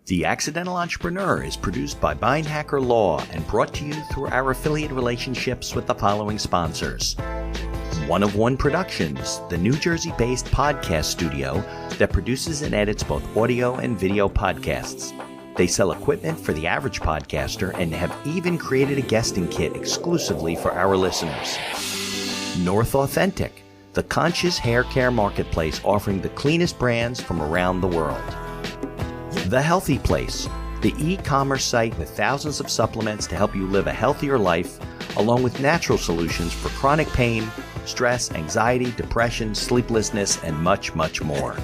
The Accidental Entrepreneur is produced by Bindhacker Law and brought to you through our affiliate relationships with the following sponsors. One of One Productions, the New Jersey-based podcast studio that produces and edits both audio and video podcasts. They sell equipment for the average podcaster and have even created a guesting kit exclusively for our listeners. North Authentic, the conscious hair care marketplace offering the cleanest brands from around the world. The Healthy Place, the e-commerce site with thousands of supplements to help you live a healthier life, along with natural solutions for chronic pain, stress, anxiety, depression, sleeplessness, and much, much more.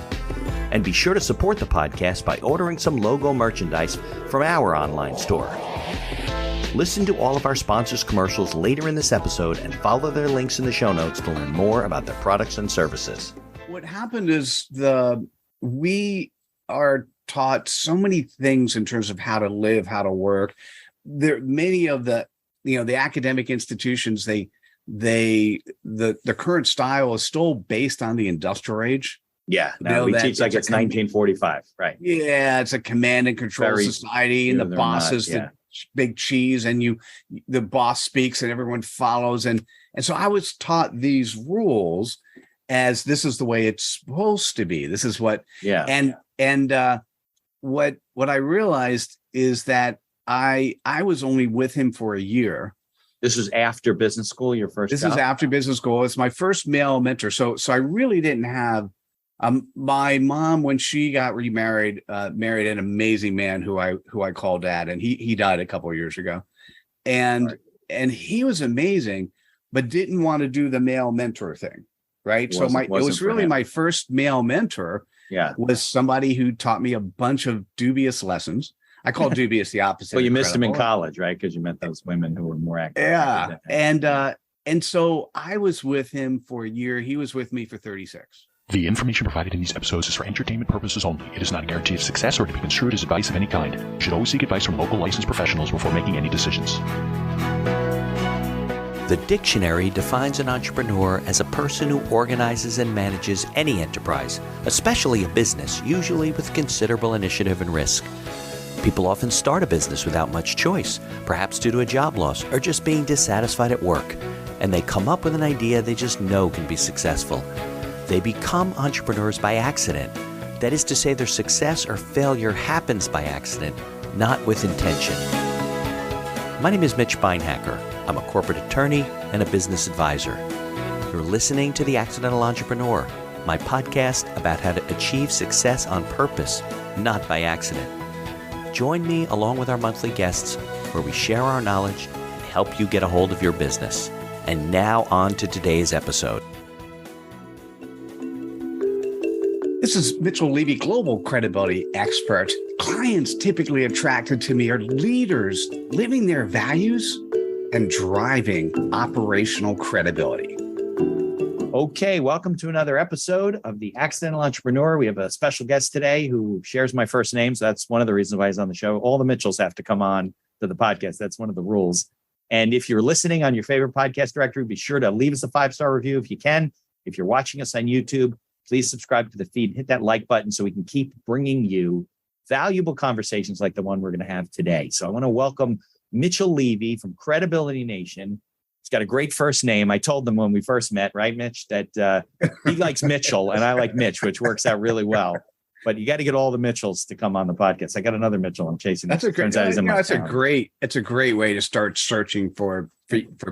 And be sure to support the podcast by ordering some logo merchandise from our online store. Listen to all of our sponsors' commercials later in this episode and follow their links in the show notes to learn more about their products and services. What happened is we are taught so many things in terms of how to live, how to work. There, many of the academic institutions, the current style is still based on the industrial age. Yeah, no, we teach like it's 1945, right? Yeah, it's a command and control society, and the boss is the big cheese, and the boss speaks, and everyone follows, and so I was taught these rules as this is the way it's supposed to be. This is what, what I realized is that I was only with him for a year. This is after business school, your first job? This is after business school. It's my first male mentor. So I really didn't have my mom, when she got remarried, married an amazing man who I call dad, and he died a couple of years ago. And he was amazing, but didn't want to do the male mentor thing. Right. So it was really my first male mentor. Was somebody who taught me a bunch of dubious lessons. I call dubious the opposite. Well, you missed him in college, right? Because you met those women who were more active. Yeah. And so I was with him for a year. He was with me for 36. The information provided in these episodes is for entertainment purposes only. It is not a guarantee of success or to be construed as advice of any kind. You should always seek advice from local licensed professionals before making any decisions. The dictionary defines an entrepreneur as a person who organizes and manages any enterprise, especially a business, usually with considerable initiative and risk. People often start a business without much choice, perhaps due to a job loss or just being dissatisfied at work, and they come up with an idea they just know can be successful. They become entrepreneurs by accident. That is to say, their success or failure happens by accident, not with intention. My name is Mitch Bindhacker. I'm a corporate attorney and a business advisor. You're listening to The Accidental Entrepreneur, my podcast about how to achieve success on purpose, not by accident. Join me along with our monthly guests where we share our knowledge and help you get a hold of your business. And now on to today's episode. This is Mitchell Levy, global credibility expert. Clients typically attracted to me are leaders living their values and driving operational credibility. Okay, welcome to another episode of The Accidental Entrepreneur. We have a special guest today who shares my first name, so that's one of the reasons why he's on the show. All the Mitchells have to come on to the podcast. That's one of the rules. And if you're listening on your favorite podcast directory, be sure to leave us a 5-star review if you can. If you're watching us on YouTube, please subscribe to the feed, hit that like button so we can keep bringing you valuable conversations like the one we're going to have today. So I want to welcome Mitchell Levy from Credibility Nation. He's got a great first name. I told them when we first met, right, Mitch, that he likes Mitchell and I like Mitch, which works out really well. But you got to get all the Mitchells to come on the podcast. I got another Mitchell I'm chasing. That's a great way to start searching for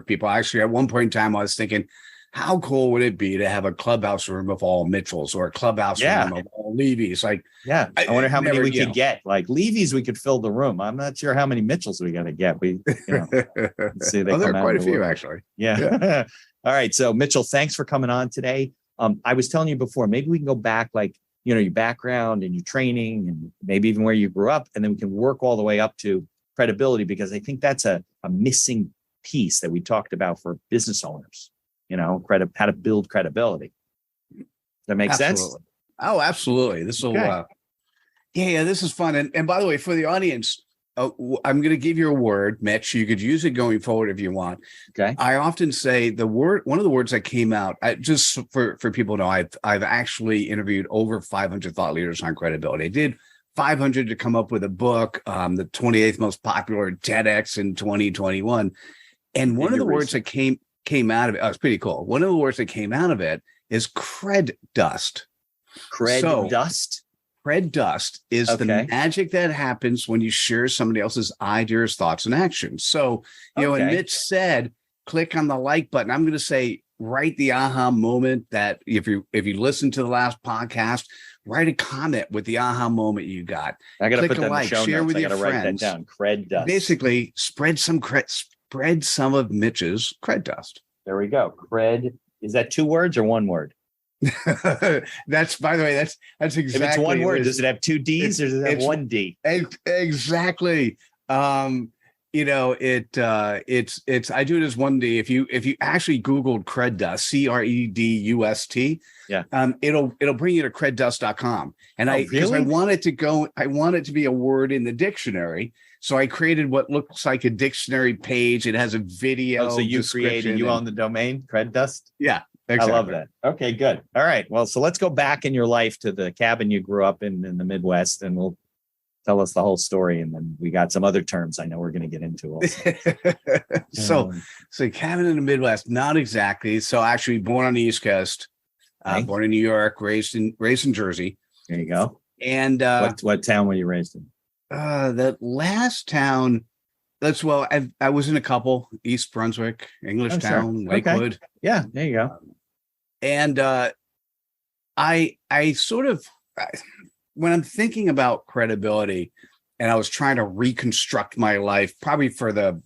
people. Actually, at one point in time, I was thinking, how cool would it be to have a clubhouse room of all Mitchells or a clubhouse room of all Levys? I wonder how many we could get. Like Levys, we could fill the room. I'm not sure how many Mitchells we got to get. Let's see. There are quite a few, actually. Yeah. All right. So Mitchell, thanks for coming on today. I was telling you before, maybe we can go back, your background and your training and maybe even where you grew up, and then we can work all the way up to credibility, because I think that's a missing piece that we talked about for business owners. How to build credibility. Does that make sense? Oh, absolutely. This will, this is fun. And by the way, for the audience, I'm going to give you a word, Mitch. You could use it going forward if you want. Okay. I often say one of the words that came out, just for people to know, I've actually interviewed over 500 thought leaders on credibility. I did 500 to come up with a book, the 28th most popular TEDx in 2021. And one of the words that came out of it, it's pretty cool. One of the words that came out of it is cred dust. Cred dust? Cred dust is the magic that happens when you share somebody else's ideas, thoughts, and actions. So, and Mitch said, click on the like button. I'm going to say, write the aha moment that if you listen to the last podcast, write a comment with the aha moment you got. I got to put that in the show share notes. with I your got to write that friends. down. Cred dust. Basically, spread some of Mitch's cred dust. There we go. Cred. Is that 2 words or 1 word? That's, by the way, that's exactly. If it's 1 word, does it have 2 D's or does it have 1 D? Exactly. It's I do it as 1 D. If you actually Googled cred dust, CREDUST, it'll bring you to creddust.com. And because I want it to be a word in the dictionary. So I created what looks like a dictionary page. It has a video. So you created, you own the domain, Cred Dust? Yeah. Exactly. I love that. Okay, good. All right. Well, so let's go back in your life to the cabin you grew up in the Midwest, and we'll tell us the whole story. And then we got some other terms I know we're going to get into also. So cabin in the Midwest, not exactly. So actually born on the East Coast, born in New York, raised in Jersey. There you go. And what town were you raised in? The last town. I was in a couple: East Brunswick, Englishtown, Lakewood. Okay. Yeah, there you go. And I sort of, when I'm thinking about credibility, and I was trying to reconstruct my life, probably for the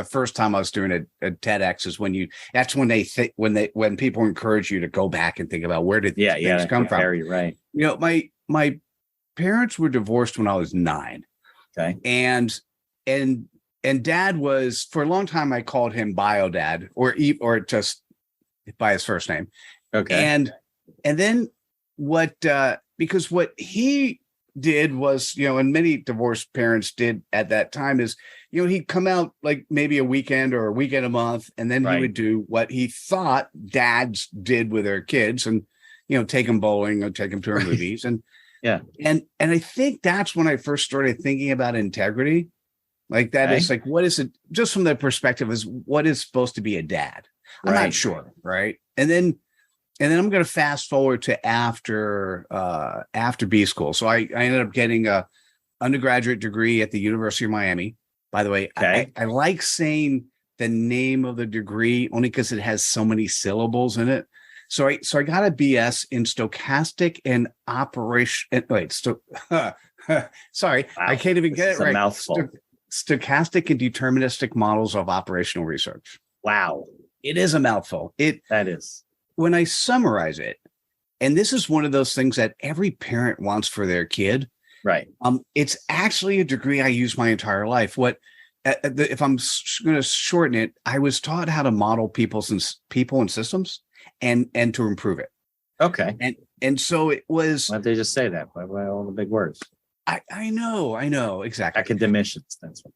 first time I was doing a TEDx is when people encourage you to go back and think about where did things come from. Very right. My parents were divorced when I was 9. Okay. And dad was, for a long time, I called him Bio Dad or just by his first name. Okay. And then because what he did was, and many divorced parents did at that time is, he'd come out like maybe a weekend or a weekend a month, and then he would do what he thought dads did with their kids and, take them bowling or take them to movies. And and I think that's when I first started thinking about integrity. Like that is like, what is it? Just from the perspective is what is supposed to be a dad? I'm not sure. Right. And then I'm going to fast forward to after B school. So I ended up getting a undergraduate degree at the University of Miami. By the way, I like saying the name of the degree only because it has so many syllables in it. So I got a BS in stochastic and operation. Sorry, wow. I can't even get it right. Mouthful. Stochastic and deterministic models of operational research. Wow. It is a mouthful. That is. When I summarize it, and this is one of those things that every parent wants for their kid. Right. It's actually a degree I use my entire life. If I'm going to shorten it, I was taught how to model people and systems and to improve it. Okay. And so it was. Why don't they just say that? Why all the big words? I know exactly. Academicians. That's what.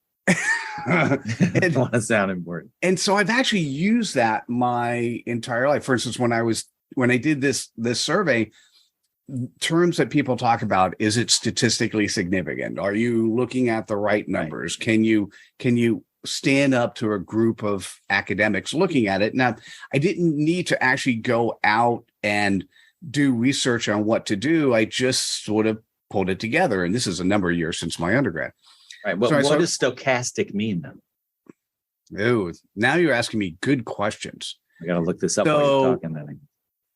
I don't want to sound important. And so I've actually used that my entire life. For instance, when I did this survey, terms that people talk about, is it statistically significant? Are you looking at the right numbers? Right. Can you stand up to a group of academics looking at it? Now, I didn't need to actually go out and do research on what to do. I just sort of pulled it together. And this is a number of years since my undergrad. Right. Well, what does stochastic mean then? Oh, now you're asking me good questions. I got to look this up while you're talking then.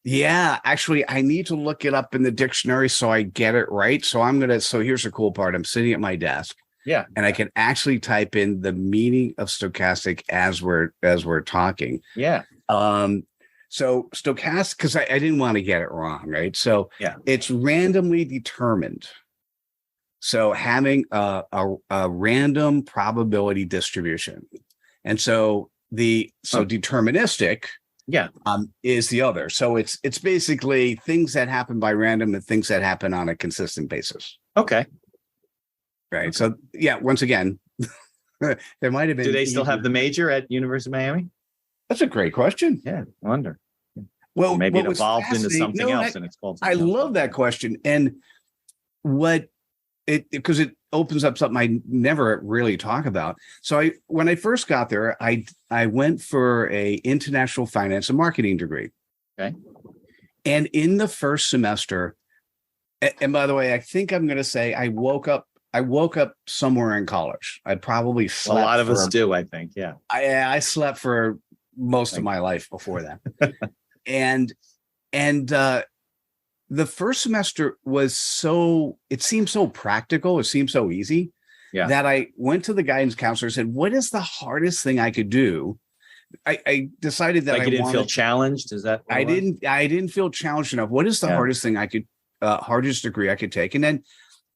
Yeah, actually, I need to look it up in the dictionary so I get it right. So here's the cool part. I'm sitting at my desk. Yeah. And I can actually type in the meaning of stochastic as we're talking. Yeah. So stochastic, because I didn't want to get it wrong, right? So it's randomly determined. So having a random probability distribution. And so deterministic is the other. So it's basically things that happen by random and things that happen on a consistent basis. Okay. Right. So once again, there might have been. Do they still have the major at University of Miami? That's a great question. Yeah, I wonder. Well, maybe it evolved into something else, and it's called. I love that question. And what because it opens up something I never really talk about. So when I first got there, I went for a international finance and marketing degree. Okay. And in the first semester, and by the way, I think I'm going to say I woke up somewhere in college. I probably slept. A lot of us do, I think. Yeah. I slept for most of my life before that. and the first semester it seemed so practical. It seemed so easy that I went to the guidance counselor and said, what is the hardest thing I could do? I decided that I didn't feel challenged. Is that I didn't feel challenged enough. What is the hardest thing hardest degree I could take? And then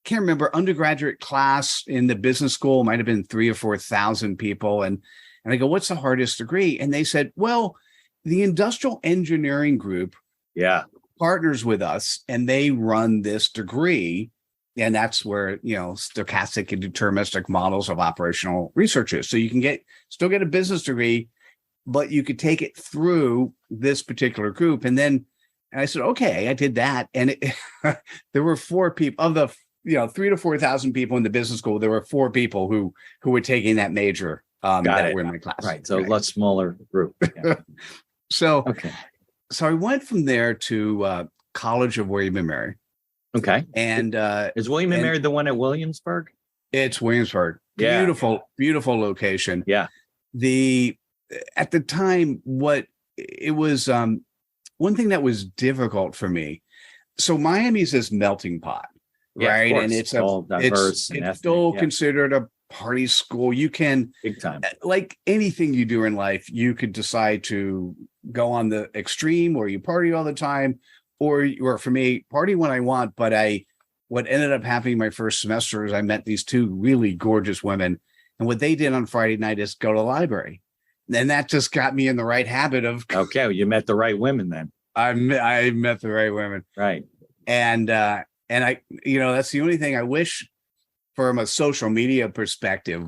can't remember, undergraduate class in the business school might have been 3,000 or 4,000 people. And I go, what's the hardest degree? And they said, well, the industrial engineering group partners with us and they run this degree. And that's where, stochastic and deterministic models of operational research is. So you can still get a business degree, but you could take it through this particular group. And I said, okay, I did that. And there were 4 people of the 3,000 to 4,000 people in the business school. There were 4 people who were taking that major that were in my class. Right. So a lot smaller group. Yeah. So I went from there to College of William and Mary. Okay. And is William and Mary the one at Williamsburg? It's Williamsburg. Yeah. Beautiful location. Yeah. At the time, it was one thing that was difficult for me. So Miami's this melting pot, right? And it's all diverse. It's still considered a party school. You can, big time, like anything you do in life, you could decide to go on the extreme where you party all the time, or for me, party when I want. But what ended up happening my first semester is I met these 2 really gorgeous women, and what they did on Friday night is go to the library. And that just got me in the right habit of. Okay, well, you met the right women then. I met the right women. Right. And I, that's the only thing I wish from a social media perspective,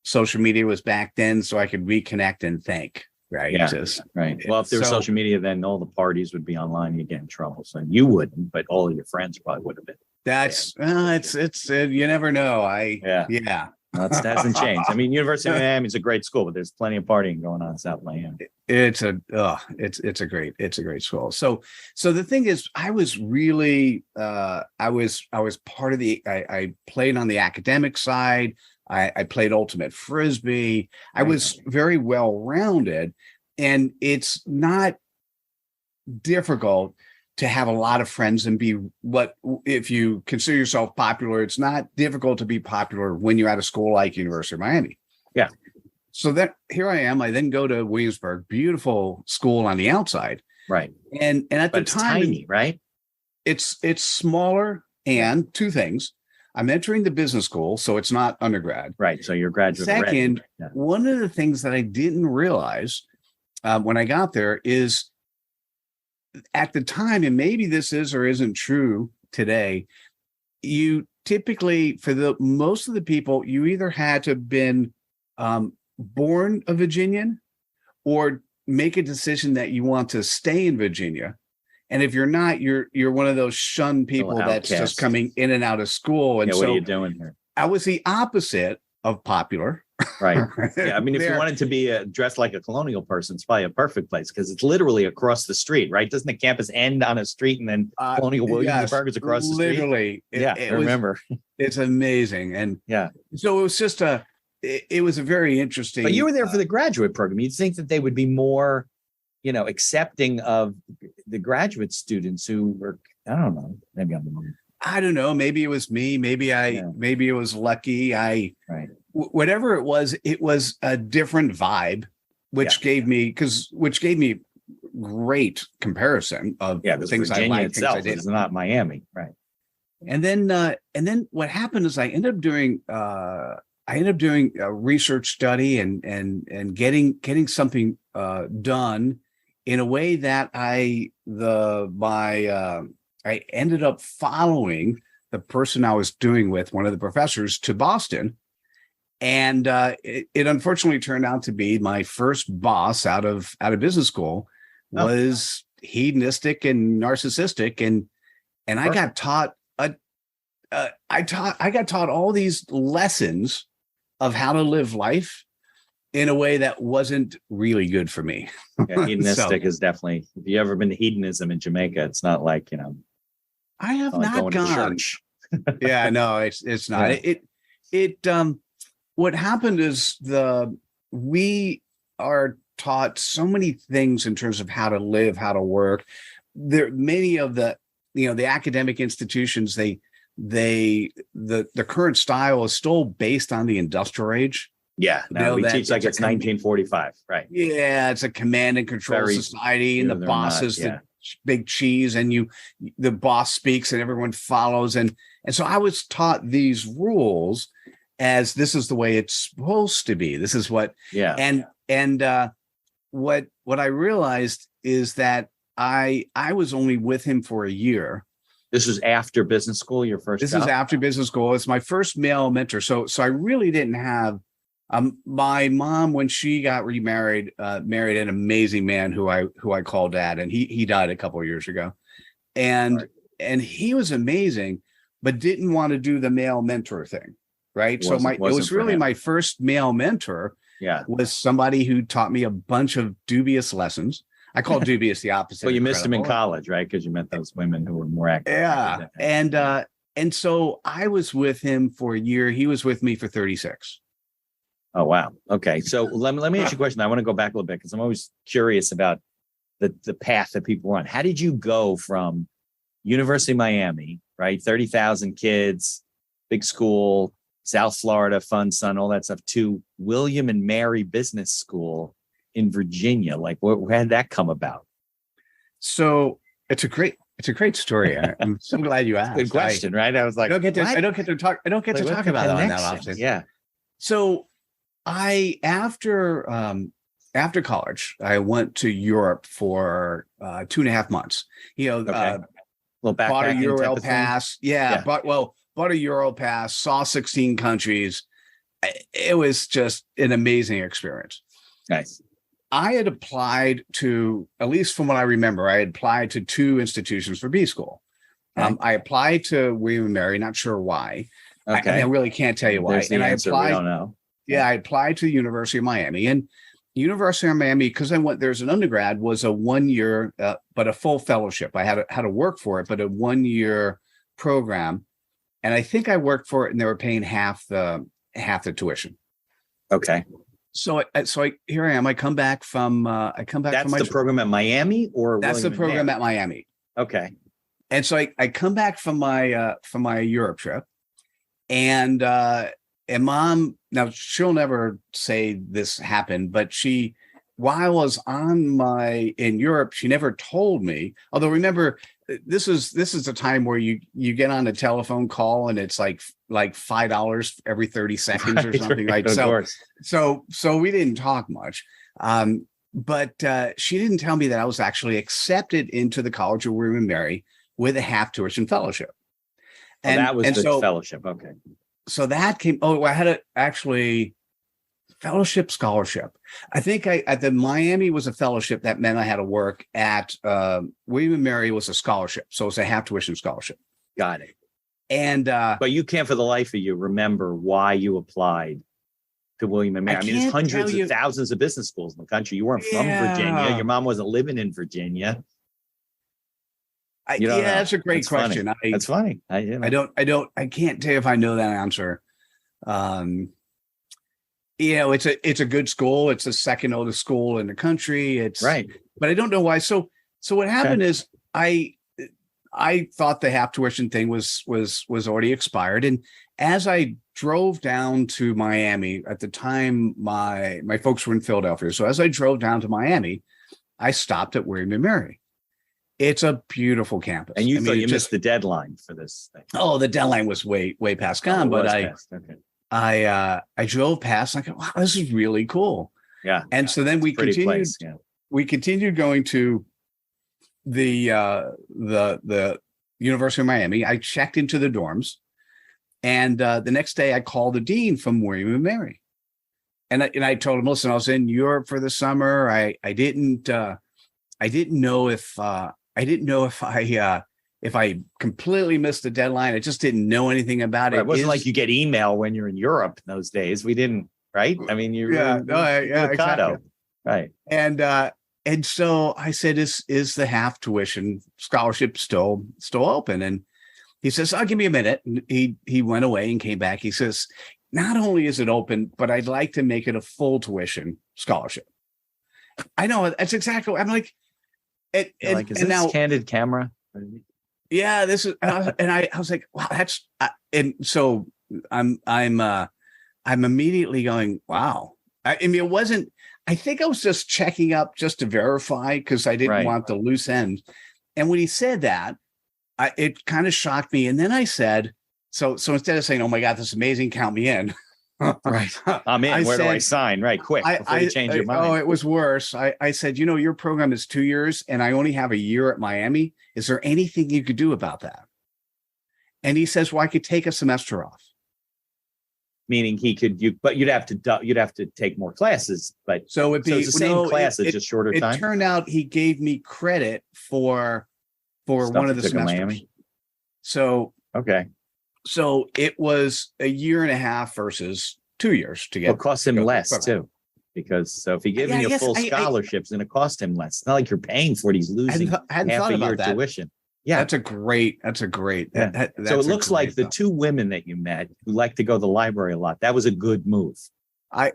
social media was back then so I could reconnect and think. Right. Yeah. Right. Well, if there was social media, then all the parties would be online. You'd get in trouble. So you wouldn't, but all of your friends probably would have been. That's you never know. That hasn't changed. I mean, University of Miami is a great school, but there's plenty of partying going on in South Miami. It's a great school. So the thing is, I was really I was part of I played on the academic side. I played ultimate frisbee. I was very well rounded, and it's not difficult to have a lot of friends and be if you consider yourself popular, it's not difficult to be popular when you're at a school like University of Miami. Yeah. So here I am. I then go to Williamsburg, beautiful school on the outside. Right. And at the time, tiny, right? It's smaller, and 2 things. I'm entering the business school, so it's not undergrad. Right. So you're graduate. Second, one of the things that I didn't realize when I got there is, at the time, and maybe this is or isn't true today, you typically, for most of the people, you either had to have been born a Virginian or make a decision that you want to stay in Virginia. And if you're not, you're one of those shunned people that's just coming in and out of school. And what are you doing here? I was the opposite of popular. Right. Yeah. I mean, if you wanted to be dressed like a colonial person, it's probably a perfect place because it's literally across the street, right? Doesn't the campus end on a street and then Colonial Williamsburg is across the street? Literally. I remember. It's amazing. And so it was just it was a very interesting. But you were there for the graduate program. You'd think that they would be more, accepting of the graduate students who were, I don't know, maybe I'm wrong. I don't know. Maybe it was me. Maybe it was lucky. Whatever it was a different vibe, which gave me great comparison of things Virginia I like. Itself things I did. is not Miami, right? And then what happened is I ended up doing a research study and getting something done in a way that I ended up following the person I was doing with, one of the professors, to Boston. And it unfortunately turned out to be my first boss out of business school was hedonistic and narcissistic. And I got taught I got taught all these lessons of how to live life in a way that wasn't really good for me. Yeah, hedonistic is definitely, if you ever been to hedonism in Jamaica, it's not like, I have like not going to gone. church. Yeah, no, it's not. Yeah. What happened is we are taught so many things in terms of how to live, how to work. There many of the academic institutions, the current style is still based on the industrial age. Yeah, no, we teach like it's 1945, right? Yeah, it's a command and control society, and the boss is the big cheese, and the boss speaks and everyone follows. And so I was taught these rules as this is the way it's supposed to be. This is what, and what I realized is that I was only with him for a year. This was after business school, your first job? This is after business school. It's my first male mentor. So I really didn't have, my mom, when she got remarried, married an amazing man who I call dad, and he died a couple of years ago. And he was amazing, but didn't want to do the male mentor thing. Right. So it was really my first male mentor. Yeah. Was somebody who taught me a bunch of dubious lessons. I call dubious the opposite. Well, you missed him in college, right? Because you met those women who were more active. Yeah. And so I was with him for a year. He was with me for 36. Oh, wow. Okay. So let me ask you a question. I want to go back a little bit because I'm always curious about the path that people run. How did you go from University of Miami, right? 30,000 kids, big school, South Florida, fun, sun, all that stuff, to William and Mary Business School in Virginia? Like, where did that come about? So it's a great story. I'm so glad you asked. Good question, right? I was like, I don't get to talk about it that often. Yeah. So after college, I went to Europe for 2.5 months. Little bought a Euro pass. Bought a Euro pass, saw 16 countries. It was just an amazing experience. Nice. I had applied to, at least from what I remember, I had applied to 2 institutions for B school. Okay. I applied to William and Mary, not sure why. Okay. I really can't tell you why. There's the answer. We don't know. Yeah, I applied to the University of Miami, and University of Miami, because I went there as an undergrad, was a 1 year, but a full fellowship. I had to work for it, but a 1 year program. And I think I worked for it, and they were paying half the tuition. Okay. So here I am. I come back from That's the program at Miami, or that's the program at Miami. Okay. And so I come back from my Europe trip, and mom, now she'll never say this happened, but while I was in Europe, she never told me. Although remember, this is the time where you get on a telephone call and it's like $5 every 30 seconds or something like so we didn't talk much. But she didn't tell me that I was actually accepted into the College of William and Mary with a half tuition fellowship. And that was the fellowship. Okay. So that came, I had fellowship scholarship. I think at the Miami was a fellowship. That meant I had to work at William and Mary was a scholarship. So it's a half tuition scholarship. Got it. And but you can't for the life of you remember why you applied to William and Mary. I mean, there's hundreds of thousands of business schools in the country. You weren't from Virginia. Your mom wasn't living in Virginia. That's a great question. That's funny. I can't tell you if I know that answer. It's a good school. It's the second oldest school in the country. It's right, but I don't know why. So what happened is I thought the half tuition thing was already expired. And as I drove down to Miami at the time, my folks were in Philadelphia. So as I drove down to Miami, I stopped at William and Mary. It's a beautiful campus. And you thought you missed the deadline for this thing. Oh, the deadline was way past gone, but I drove past and I go, wow, this is really cool. Yeah. And so then we continued. We continued going to the University of Miami. I checked into the dorms, and the next day I called the dean from William and Mary, and I told him, listen, I was in Europe for the summer. I didn't know if if I completely missed the deadline, I just didn't know anything about it. It wasn't like you get email when you're in Europe in those days. We didn't, right? I mean, exactly. Right. And so I said, is the half tuition scholarship still open? And he says, "Oh, give me a minute." And he went away and came back. He says, "Not only is it open, but I'd like to make it a full tuition scholarship." I know, that's exactly what I'm like. Is this now candid camera? Yeah, this is, and I was like, wow, that's, and so I'm immediately going, wow. I mean, it wasn't, I think I was just checking up just to verify because I didn't want the loose end. And when he said that, it kind of shocked me. And then I said, so instead of saying, "Oh my God, this is amazing, count me in." Right. I'm in. Where do I sign? Right. Quick. Before you change your mind. Oh, it was worse. I said, your program is 2 years and I only have a year at Miami. Is there anything you could do about that? And he says, "Well, I could take a semester off." Meaning but you'd have to take more classes. But so it's the same classes, just shorter time. It turned out he gave me credit for one of the semesters. Miami. So, okay. So it was a year and a half versus 2 years to get. It cost him less too, because if he gives you a full scholarship, it's going to cost him less. It's not like you're paying for it; he's losing half a year tuition. Yeah, that's a great. Yeah. So it looks like the two women that you met who like to go to the library a lot. That was a good move. I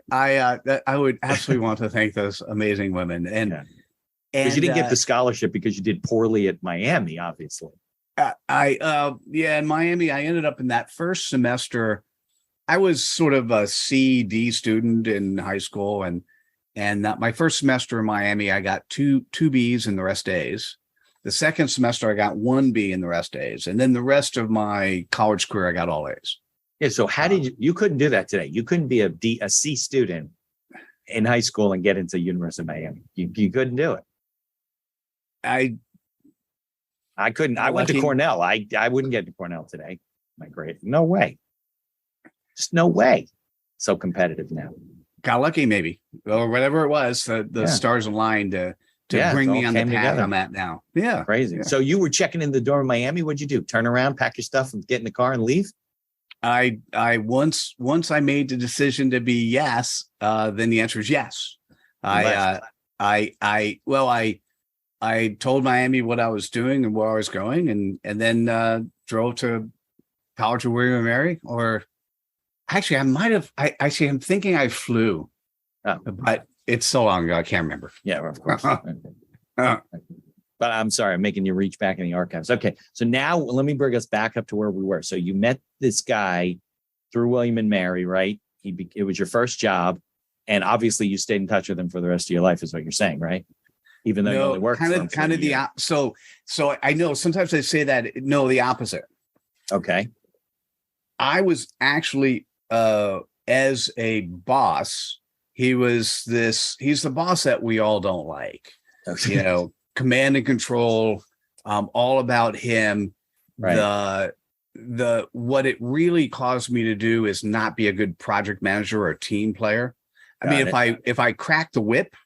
would absolutely want to thank those amazing women, and because you didn't get the scholarship because you did poorly at Miami, obviously. In Miami, I ended up in that first semester. I was sort of a C/D student in high school, and my first semester in Miami, I got two B's in the rest A's. The second semester, I got 1 B in the rest A's, and then the rest of my college career, I got all A's. Yeah. So how did you couldn't do that today? You couldn't be a C student in high school and get into University of Miami. You couldn't do it. I couldn't. I went to Cornell. I wouldn't get to Cornell today. My grade. No way. Just no way. So competitive now. Got lucky, maybe, or whatever it was. The stars aligned to bring me on the path together. I'm at now. Yeah, crazy. Yeah. So you were checking in the door in Miami. What'd you do? Turn around, pack your stuff, and get in the car and leave? I once I made the decision to be yes, then the answer is yes. I told Miami what I was doing and where I was going, and then drove to College of William and Mary. Or actually, I'm thinking I flew, but it's so long ago I can't remember. Yeah, of course. But I'm sorry, I'm making you reach back in the archives. Okay, so now let me bring us back up to where we were. So you met this guy through William and Mary, right? It was your first job, and obviously you stayed in touch with him for the rest of your life, is what you're saying, right? Even though you only worked kind of the so I know sometimes they say that the opposite. Okay. I was actually as a boss, he's the boss that we all don't like. Okay. Command and control, all about him. Right. What it really caused me to do is not be a good project manager or a team player. If I cracked the whip,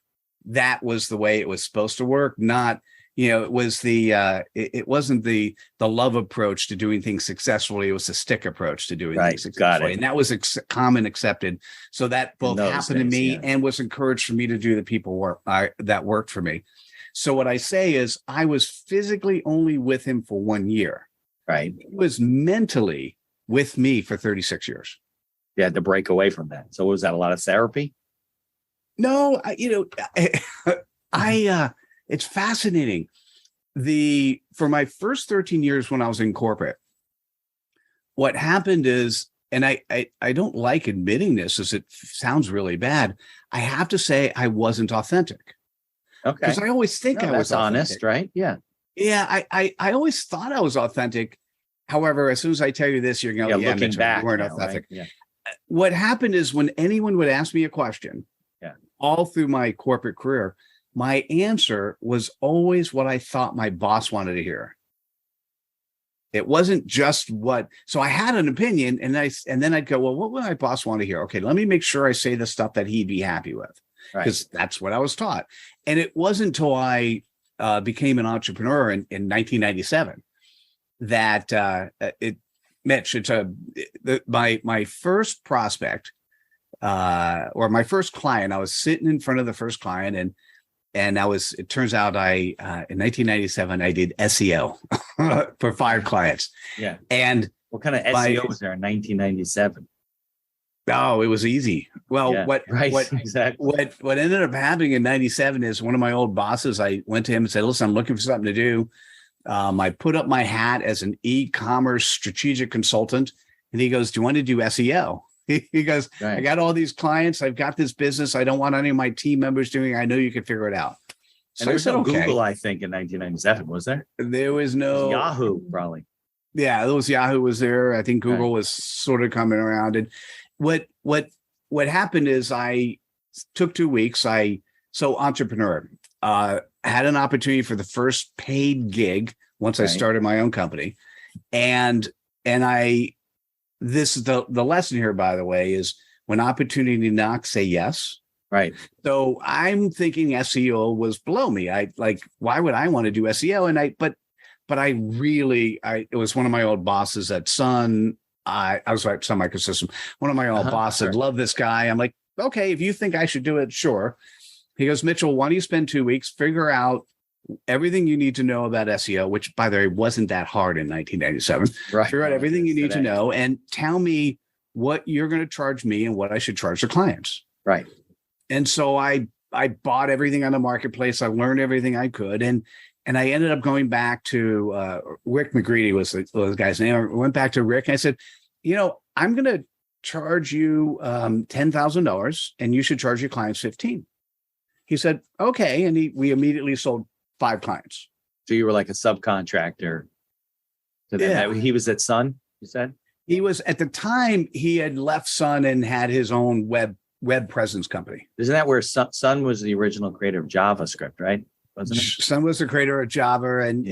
that was the way it was supposed to work. Not, it was it wasn't the love approach to doing things successfully. It was the stick approach to doing things successfully. And that was common accepted. So that both happened to me and was encouraged for me to do the people work that worked for me. So what I say is I was physically only with him for 1 year. Right. He was mentally with me for 36 years. You had to break away from that. So was that a lot of therapy? No, it's fascinating. For my first 13 years when I was in corporate, what happened is, and I don't like admitting this as it sounds really bad, I have to say I wasn't authentic. Okay. Because I always think I was honest, right? Yeah. Yeah, I always thought I was authentic. However, as soon as I tell you this, you're going, looking back, you weren't authentic. Right? Yeah. What happened is when anyone would ask me a question, all through my corporate career, my answer was always what I thought my boss wanted to hear. It wasn't just so I had an opinion and then I'd go, well, what would my boss want to hear? Okay, let me make sure I say the stuff that he'd be happy with, because that's what I was taught. And it wasn't until I became an entrepreneur in 1997 that Mitch, my first prospect or my first client. I was sitting in front of the first client, and it turns out in 1997 I did SEO for 5 clients. Yeah. And what kind of SEO was there in 1997? Oh, it was easy. Well, exactly. What ended up happening in 97 is one of my old bosses, I went to him and said, listen, I'm looking for something to do. I put up my hat as an e-commerce strategic consultant. And he goes, do you want to do SEO? He goes, I got all these clients. I've got this business. I don't want any of my team members doing it. I know you can figure it out. So there was no Google, I think, in 1997, was there? There was no Yahoo, probably. Yeah, there was Yahoo was there. I think Google was sort of coming around. And what happened is I took 2 weeks. Entrepreneur, had an opportunity for the first paid gig once I started my own company. And this is the lesson here, by the way, is when opportunity knocks, say yes. Right. So I'm thinking SEO was below me. Why would I want to do SEO? But it was one of my old bosses at Sun. I was at Sun Microsystems. One of my old bosses, love this guy. I'm like, okay, if you think I should do it, sure. He goes, Mitchell, why don't you spend 2 weeks, figure out everything you need to know about SEO, which, by the way, wasn't that hard in 1997. Right. Figure out everything you need to know and tell me what you're going to charge me and what I should charge the clients. Right. And so I bought everything on the marketplace. I learned everything I could. And I ended up going back to Rick McGreedy was the guy's name. I went back to Rick and I said, I'm going to charge you $10,000 and you should charge your clients $15,000. He said, okay. And we immediately sold 5 clients. So you were like a subcontractor to them. Yeah. He was at Sun, you said? He was, at the time, he had left Sun and had his own web presence company. Isn't that where Sun was the original creator of JavaScript, right? Wasn't it? Sun was the creator of Java, and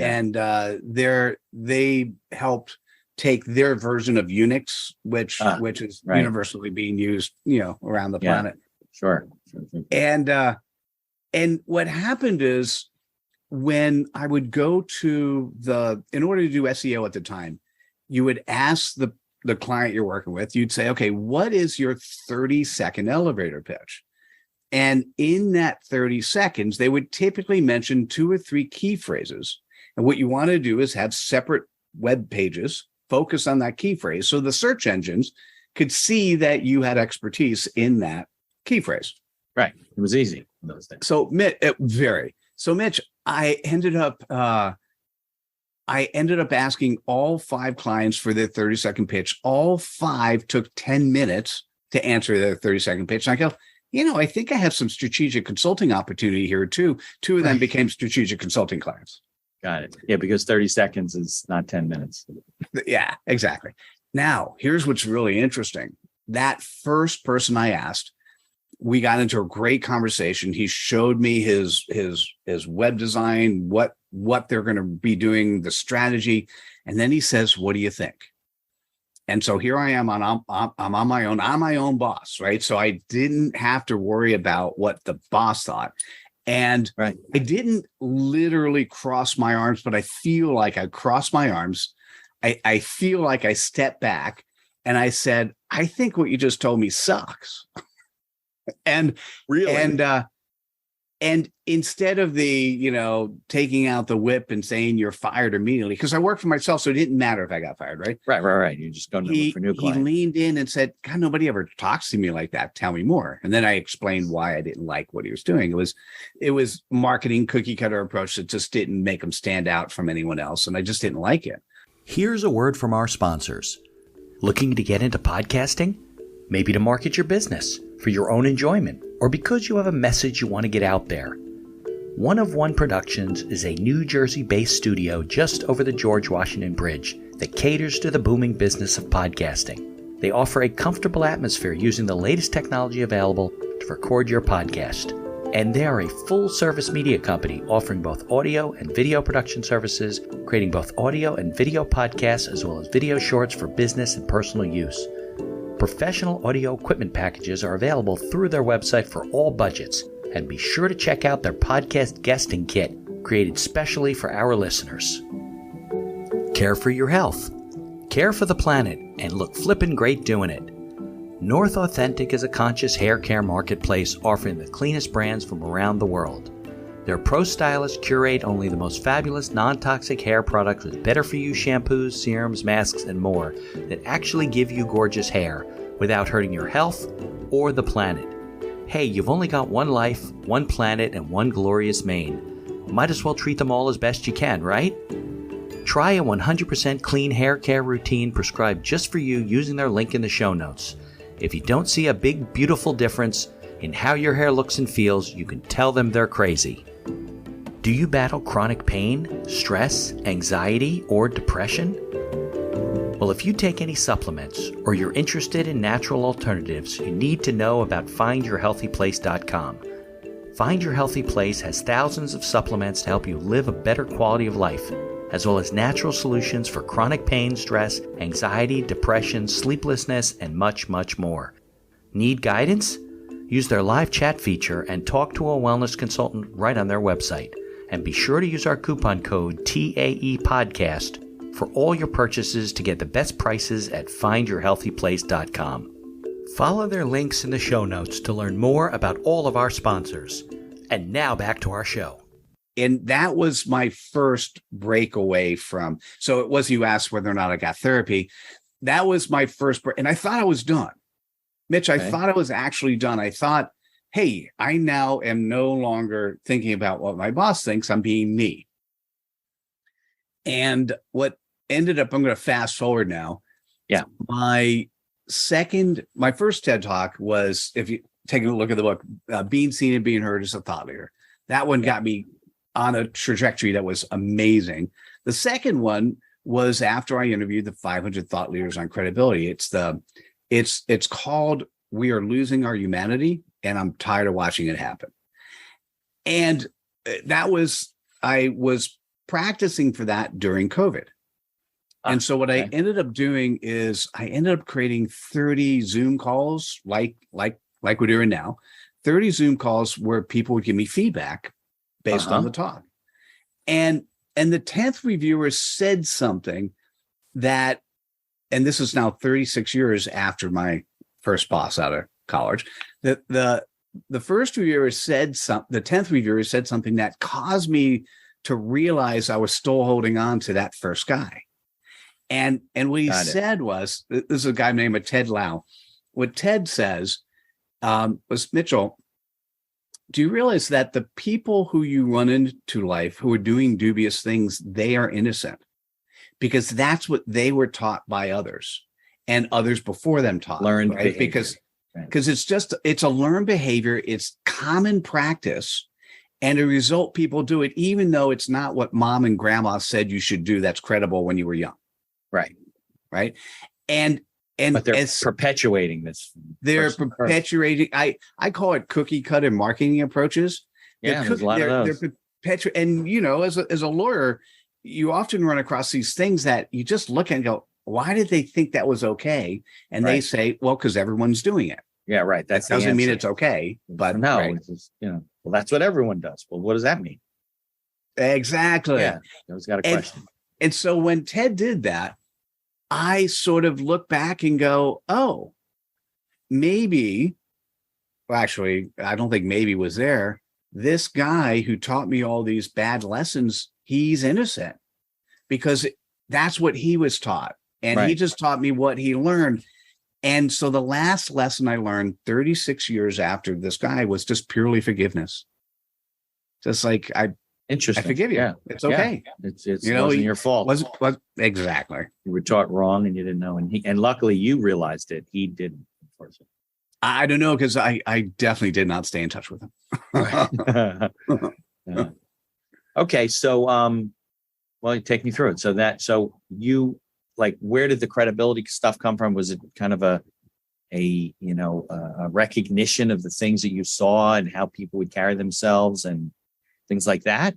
they helped take their version of Unix, which is universally being used, around the planet. Sure. And what happened is when I would go in order to do SEO at the time, you would ask the client you're working with, you'd say, okay, what is your 30-second elevator pitch? And in that 30 seconds, they would typically mention 2 or 3 key phrases. And what you want to do is have separate web pages, focus on that key phrase, so the search engines could see that you had expertise in that key phrase. Right. It was easy in those days. So Mitch, I ended up asking all 5 clients for their 30-second pitch. All 5 took 10 minutes to answer their 30-second pitch. And I go, I think I have some strategic consulting opportunity here too. 2 of them became strategic consulting clients. Got it. Yeah, because 30 seconds is not 10 minutes. Yeah, exactly. Now, here's what's really interesting. That first person I asked, we got into a great conversation. He showed me his web design, what they're going to be doing, the strategy. And then he says, what do you think? And so here I am I'm on my own. I'm my own boss, right? So I didn't have to worry about what the boss thought. And I didn't literally cross my arms, but I feel like I crossed my arms. I feel like I stepped back and I said, I think what you just told me sucks. And really, and instead of taking out the whip and saying you're fired immediately, because I worked for myself, so it didn't matter if I got fired, right? Right. You just go to look for new clients. He leaned in and said, God, nobody ever talks to me like that. Tell me more. And then I explained why I didn't like what he was doing. It was marketing cookie cutter approach that just didn't make him stand out from anyone else, and I just didn't like it. Here's a word from our sponsors. Looking to get into podcasting? Maybe to market your business for your own enjoyment, or because you have a message you want to get out there. One of One Productions is a New Jersey-based studio just over the George Washington Bridge that caters to the booming business of podcasting. They offer a comfortable atmosphere using the latest technology available to record your podcast. And they are a full-service media company offering both audio and video production services, creating both audio and video podcasts as well as video shorts for business and personal use. Professional audio equipment packages are available through their website for all budgets, and be sure to check out their podcast guesting kit, created specially for our listeners. Care for your health. Care for the planet and look flippin' great doing it. North Authentic is a conscious hair care marketplace offering the cleanest brands from around the world. Their pro stylists curate only the most fabulous non-toxic hair products with better-for-you shampoos, serums, masks, and more that actually give you gorgeous hair without hurting your health or the planet. Hey, you've only got one life, one planet, and one glorious mane. Might as well treat them all as best you can, right? Try a 100% clean hair care routine prescribed just for you using their link in the show notes. If you don't see a big, beautiful difference in how your hair looks and feels, you can tell them they're crazy. Do you battle chronic pain, stress, anxiety, or depression? Well, if you take any supplements or you're interested in natural alternatives, you need to know about findyourhealthyplace.com. Find Your Healthy Place has thousands of supplements to help you live a better quality of life, as well as natural solutions for chronic pain, stress, anxiety, depression, sleeplessness, and much, much more. Need guidance? Use their live chat feature and talk to a wellness consultant right on their website. And be sure to use our coupon code TAE Podcast for all your purchases to get the best prices at findyourhealthyplace.com. Follow their links in the show notes to learn more about all of our sponsors. And now back to our show. And that was my first breakaway from, so it was, you asked whether or not I got therapy. That was my first break. And I thought I was done. Mitch, I thought I was actually done. I thought, hey, I now am no longer thinking about what my boss thinks. I'm being me. And what ended up, I'm going to fast forward now. Yeah. My first TED Talk was, if you take a look at the book, Being Seen and Being Heard as a Thought Leader. That one got me on a trajectory that was amazing. The second one was after I interviewed the 500 thought leaders on credibility. It's called We Are Losing Our Humanity, and I'm tired of watching it happen. And I was practicing for that during COVID. And so what I ended up doing is I ended up creating 30 Zoom calls like we're doing now, 30 Zoom calls where people would give me feedback based on the talk. And the 10th reviewer said something that, and this is now 36 years after my first boss out of college, that the first reviewer said the 10th reviewer said something that caused me to realize I was still holding on to that first guy. And what he said was, this is a guy named Ted Lau. What Ted says was, Mitchell, do you realize that the people who you run into life who are doing dubious things, they are innocent? Because that's what they were taught by others and others before them taught. Learned right? Because it's a learned behavior. It's common practice. And a result, people do it, even though it's not what mom and grandma said you should do. That's credible when you were young. Right. Right. But they're perpetuating this. They're perpetuating. I call it cookie cutter marketing approaches. Yeah, there's a lot of those. And as a lawyer, you often run across these things that you just look at and go, why did they think that was okay? And they say, well, because everyone's doing it. Yeah, right. That doesn't mean it's okay. But no, right. It's just, well, that's what everyone does. Well, what does that mean? Exactly. Yeah, I was got a question. And so when Ted did that, I sort of look back and go, oh, maybe, well, actually, I don't think maybe was there. This guy who taught me all these bad lessons, he's innocent because that's what he was taught. And he just taught me what he learned. And so the last lesson I learned 36 years after this guy was just purely forgiveness. Just like, Interesting. I forgive you. Yeah. It's okay. Yeah. It's wasn't your fault. Exactly. You were taught wrong and you didn't know. And luckily you realized it. He didn't. I don't know, because I definitely did not stay in touch with him. Yeah. Okay. So, well, take me through it. So you, like, where did the credibility stuff come from? Was it kind of a recognition of the things that you saw and how people would carry themselves and things like that?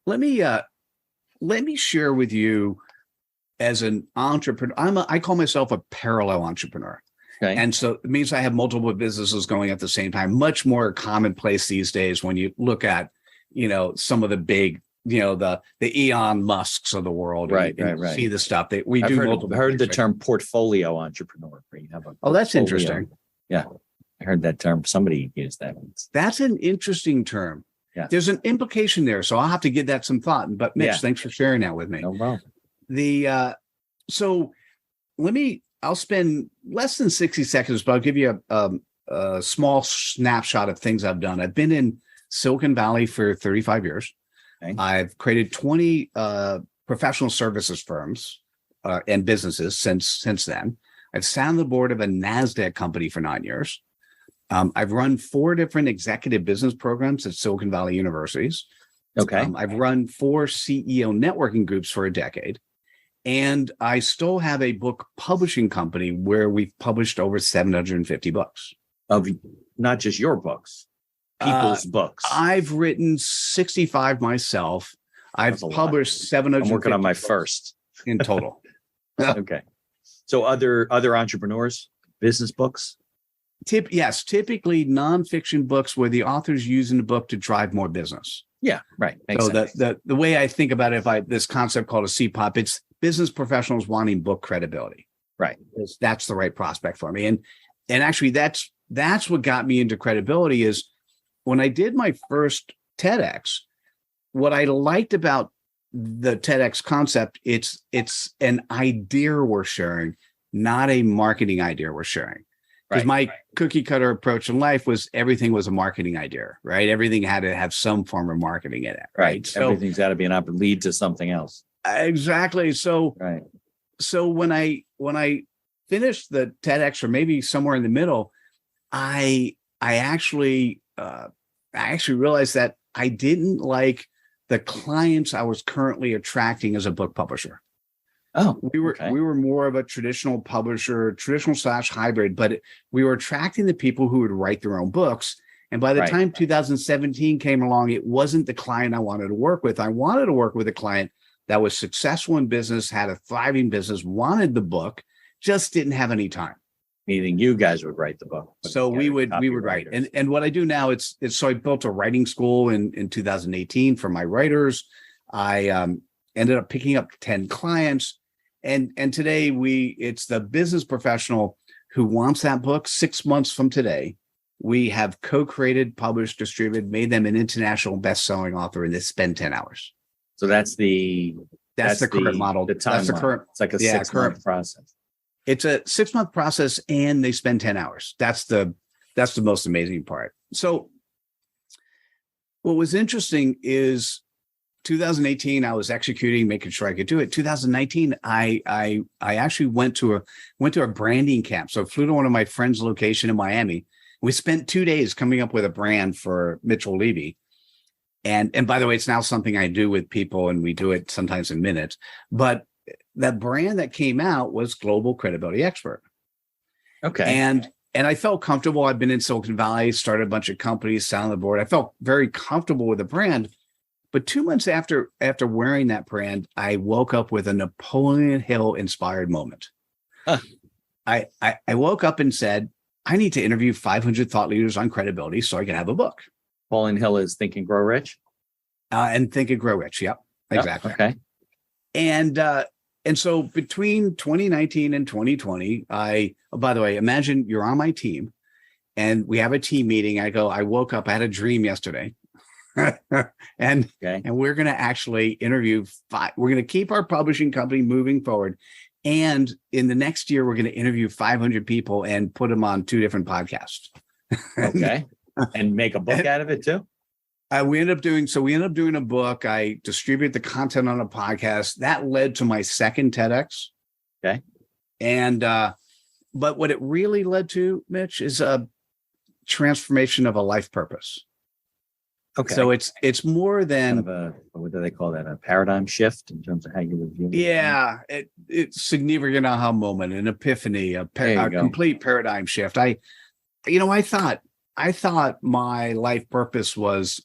Let me share with you, as an entrepreneur, I call myself a parallel entrepreneur. Okay. And so it means I have multiple businesses going at the same time, much more commonplace these days when you look at, some of the big the Elon Musks of the world, Right, and right. see the stuff that we I've do. heard the things, term portfolio entrepreneur. Where you have a Oh, that's portfolio. interesting. Yeah, I heard that term. Somebody used that. That's an interesting term. Yeah. There's an implication there, so I'll have to give that some thought. But Mitch, thanks for sharing that with me. No problem. So I'll spend less than 60 seconds, but I'll give you a small snapshot of things I've done. I've been in Silicon Valley for 35 years. Okay. I've created 20 professional services firms and businesses since then. I've sat on the board of a NASDAQ company for 9 years. I've run 4 different executive business programs at Silicon Valley universities. Okay. I've run 4 CEO networking groups for a decade. And I still have a book publishing company where we've published over 750 books. Of not just your books, people's books. I've written 65 myself. I've published 750. I'm working on my first in total. Okay. So other entrepreneurs, business books? Yes, typically nonfiction books where the author's using the book to drive more business. Yeah, right. Makes sense. The way I think about it, this concept called a CPOP, it's business professionals wanting book credibility. Right. That's the right prospect for me. And actually that's what got me into credibility is when I did my first TEDx, what I liked about the TEDx concept, it's an idea we're sharing, not a marketing idea we're sharing. Because my cookie cutter approach in life was everything was a marketing idea, right? Everything had to have some form of marketing in it, right? So everything's got to be an lead to something else. Exactly. So, so when I finished the TEDx, or maybe somewhere in the middle, I actually realized that I didn't like the clients I was currently attracting as a book publisher. Oh, we were more of a traditional publisher, traditional/hybrid, but we were attracting the people who would write their own books. And by the time 2017 came along, it wasn't the client I wanted to work with. I wanted to work with a client that was successful in business, had a thriving business, wanted the book, just didn't have any time. Meaning you guys would write the book. So we would write. And what I do now, it's so I built a writing school in 2018 for my writers. I ended up picking up 10 clients. And today it's the business professional who wants that book 6 months from today. We have co-created, published, distributed, made them an international best-selling author, and they spend 10 hours. So that's the current model. That's the current. It's like a 6-month process. It's a 6-month process, and they spend 10 hours. That's the most amazing part. So what was interesting is 2018, I was executing, making sure I could do it. 2019, I actually went to a branding camp. So I flew to one of my friends' location in Miami. We spent 2 days coming up with a brand for Mitchell Levy. And by the way, it's now something I do with people, and we do it sometimes in minutes. But that brand that came out was Global Credibility Expert. Okay. And I felt comfortable. I've been in Silicon Valley, started a bunch of companies, sat on the board. I felt very comfortable with the brand. But 2 months after wearing that brand, I woke up with a Napoleon Hill inspired moment. Huh. I woke up and said, I need to interview 500 thought leaders on credibility so I can have a book. Napoleon Hill is Think and Grow Rich? And Think and Grow Rich. Yep, exactly. Okay. And so between 2019 and 2020, by the way, imagine you're on my team and we have a team meeting. I woke up, I had a dream yesterday. and we're going to actually interview we're going to keep our publishing company moving forward, and in the next year we're going to interview 500 people and put them on 2 different podcasts. Okay. And make a book out of it too. We ended up doing a book. I distribute the content on a podcast that led to my second TEDx. Okay. And but what it really led to, Mitch, is a transformation of a life purpose. Okay. So it's more than kind of what do they call that? A paradigm shift in terms of how you review it. Yeah, it's significant aha moment, an epiphany, a complete paradigm shift. I thought my life purpose was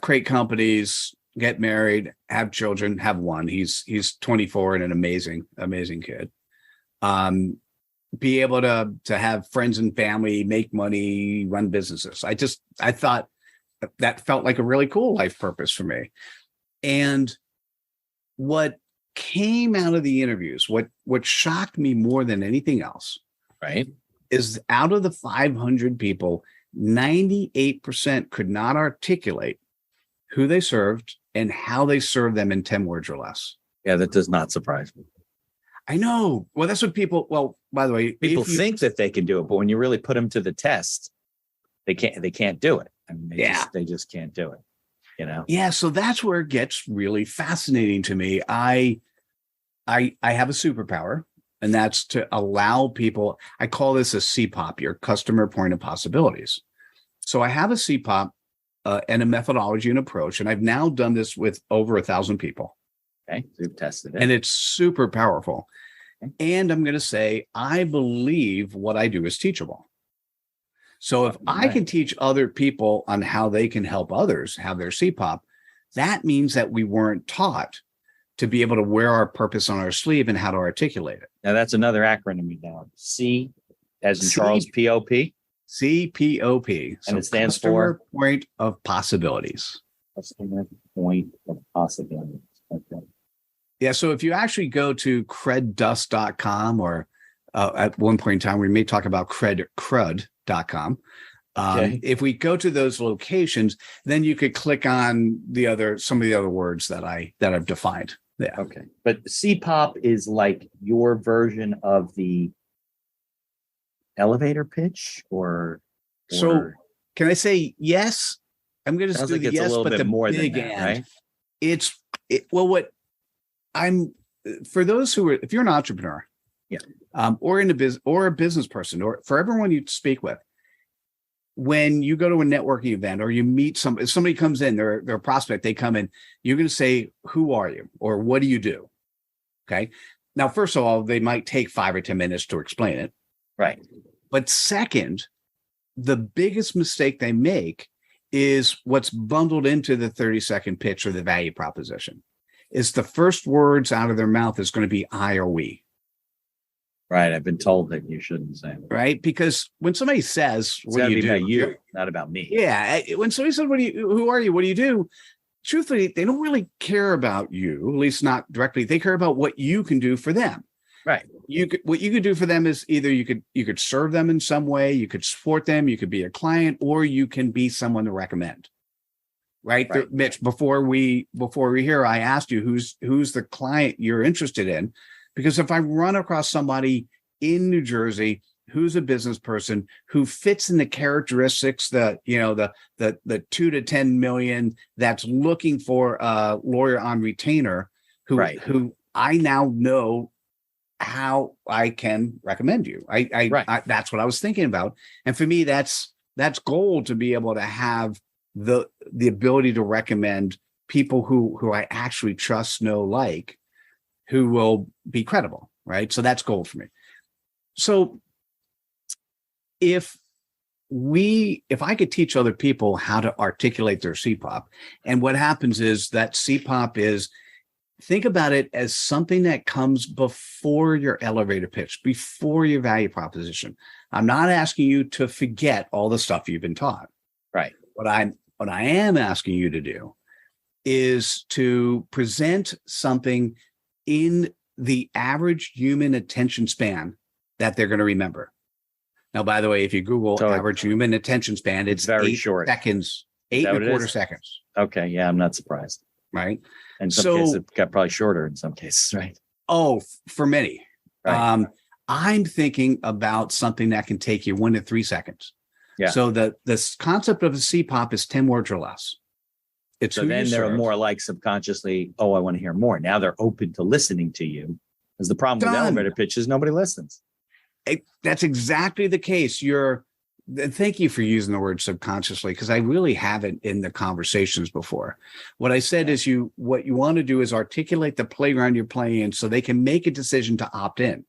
create companies, get married, have children, have one. He's 24 and an amazing kid. Be able to have friends and family, make money, run businesses. I thought that felt like a really cool life purpose for me. And what came out of the interviews, what shocked me more than anything else, Right. is out of the 500 people, 98% could not articulate who they served and how they served them in 10 words or less. Yeah, that does not surprise me. I know. Well, that's what people, well, by the way, People think that they can do it, but when you really put them to the test, they can't do it. I mean, they just can't do it, you know? Yeah. So that's where it gets really fascinating to me. I have a superpower, and that's to allow people, I call this a CPOP, your customer point of possibilities. So I have a CPOP and a methodology and approach, and I've now done this with over 1,000 people. Okay, so you've tested it. And it's super powerful. Okay. And I'm going to say, I believe what I do is teachable. So if I can teach other people on how they can help others have their CPOP, that means that we weren't taught to be able to wear our purpose on our sleeve and how to articulate it. Now that's another acronym we know. C as in C- Charles, POP. CPOP. And it stands customer for? Point of Possibilities. Customer point of possibilities. Okay. Yeah. So if you actually go to creddust.com, or at one point in time, we may talk about crud.com. Okay. If we go to those locations, then you could click on some of the other words that I've defined. Yeah. Okay. But CPOP is like your version of the elevator pitch, or So can I say yes? I'm going to sounds do like the it's a yes, little but bit the more than big that, and. right? What I'm, for those who are, if you're an entrepreneur, Yeah. Or in a business, or a business person, or for everyone you speak with, when you go to a networking event or you meet if somebody comes in, they're a prospect, they come in, you're going to say, who are you? Or what do you do? Okay. Now, first of all, they might take 5 or 10 minutes to explain it. Right. But second, the biggest mistake they make is what's bundled into the 30-second pitch or the value proposition. Is the first words out of their mouth is going to be I or we. Right. I've been told that you shouldn't say that. Right. Because when somebody says, It's what gotta do you be do? about you, not about me. Yeah. When somebody says, who are you? What do you do? Truthfully, they don't really care about you, at least not directly. They care about what you can do for them. Right. What you could do for them is either you could serve them in some way, you could support them, you could be a client, or you can be someone to recommend. Right. Right. Mitch, before we here, I asked you who's the client you're interested in, because if I run across somebody in New Jersey who's a business person who fits in the characteristics that, the 2 to 10 million, that's looking for a lawyer on retainer, who I now know how I can recommend you. I that's what I was thinking about. And for me, that's gold, to be able to have the ability to recommend people who I actually trust, know, like, who will be credible. Right. So that's gold for me. So if I could teach other people how to articulate their CPOP, and what happens is that CPOP is, think about it as something that comes before your elevator pitch, before your value proposition. I'm not asking you to forget all the stuff you've been taught. Right. What I am asking you to do is to present something in the average human attention span that they're going to remember. Now, by the way, if you Google average human attention span, it's very 8 short seconds, 8.25 seconds. Okay. Yeah. I'm not surprised. Right. In some cases, it got probably shorter in some cases. Right. Oh, for many. Right. I'm thinking about something that can take you 1 to 3 seconds. Yeah. So this concept of a CPOP is 10 words or less. It's so then they're more like subconsciously, oh, I want to hear more. Now they're open to listening to you. Because the problem with elevator pitches, nobody listens. That's exactly the case. Thank you for using the word subconsciously, because I really haven't in the conversations before. What I said is what you want to do is articulate the playground you're playing in so they can make a decision to opt in.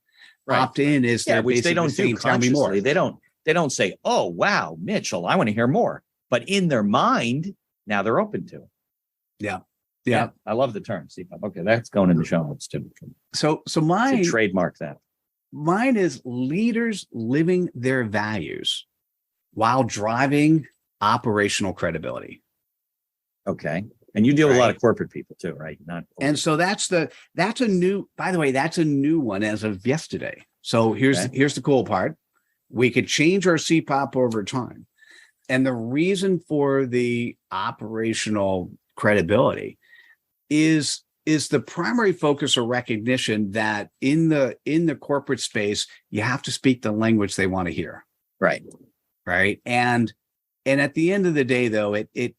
Right. Opt in is which they don't do tell me more. consciously. They don't say, oh, wow, Mitchell, I want to hear more. But in their mind, now they're open to it. Yeah. I love the term CPOP. Okay, that's going in the show notes too. So mine, trademark that. Mine is leaders living their values while driving operational credibility. Okay. And you deal with a lot of corporate people too, right? And so that's a new, by the way, that's a new one as of yesterday. So here's the cool part. We could change our CPOP over time. And the reason for the operational credibility is the primary focus or recognition that in the corporate space, you have to speak the language they want to hear. Right. Right. And at the end of the day, though, it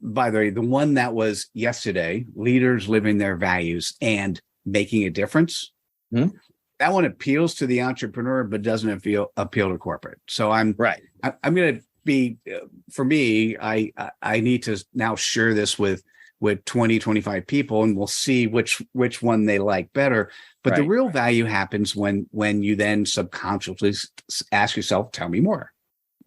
by the way, the one that was yesterday, leaders living their values and making a difference. Mm-hmm. That one appeals to the entrepreneur, but doesn't appeal to corporate. So I'm going to be, for me, I need to now share this with 20, 25 people, and we'll see which one they like better. But the real value happens when you then subconsciously ask yourself, tell me more.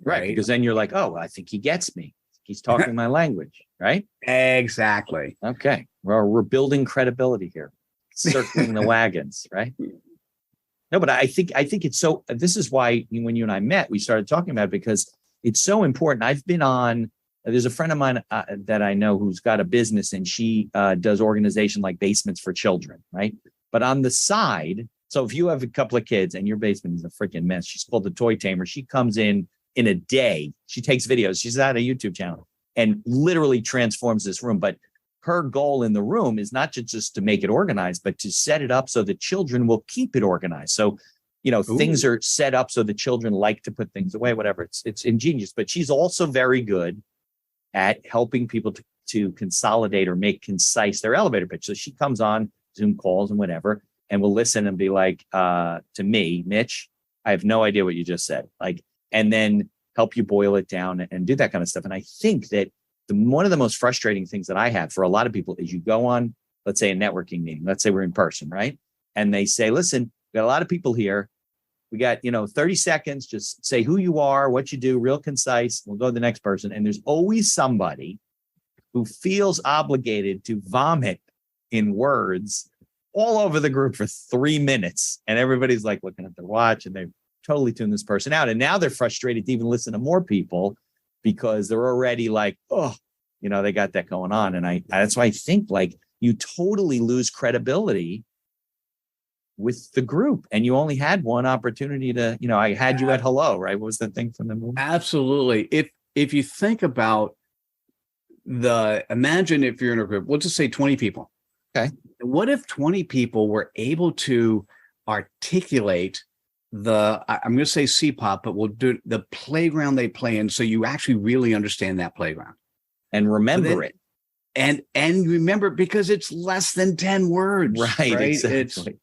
Right. Because then you're like, oh, I think he gets me. He's talking my language. Right. Exactly. Okay. Well, we're building credibility here, circling the wagons. Right. No, but I think it's so, this is why when you and I met, we started talking about it, because it's so important. I've been on, there's a friend of mine that I know who's got a business, and she does organization like basements for children. Right. But on the side, so if you have a couple of kids and your basement is a freaking mess, she's called the Toy Tamer. She comes in a day, she takes videos. She's at a YouTube channel and literally transforms this room. But her goal in the room is not just to make it organized, but to set it up so the children will keep it organized. So, things are set up so the children like to put things away, whatever. It's ingenious. But she's also very good at helping people to consolidate or make concise their elevator pitch. So she comes on Zoom calls and whatever, and will listen and be like, to me, Mitch, I have no idea what you just said. And then help you boil it down and do that kind of stuff. And I think that one of the most frustrating things that I have for a lot of people is you go on, let's say, a networking meeting. Let's say we're in person, right? And they say, listen, we got a lot of people here. We got, 30 seconds. Just say who you are, what you do, real concise. We'll go to the next person. And there's always somebody who feels obligated to vomit in words all over the group for 3 minutes. And everybody's like looking at their watch, and they totally tune this person out. And now they're frustrated to even listen to more people because they're already like, oh, they got that going on. And that's why I think you totally lose credibility with the group, and you only had one opportunity to, I had you at hello, right? What was the thing from the movie? Absolutely. If you think about imagine if you're in a group, we'll just say 20 people. Okay. What if 20 people were able to articulate I'm going to say CPOP, but we'll do the playground they play in, so you actually really understand that playground and remember it. And remember, because it's less than 10 words. Right. Exactly.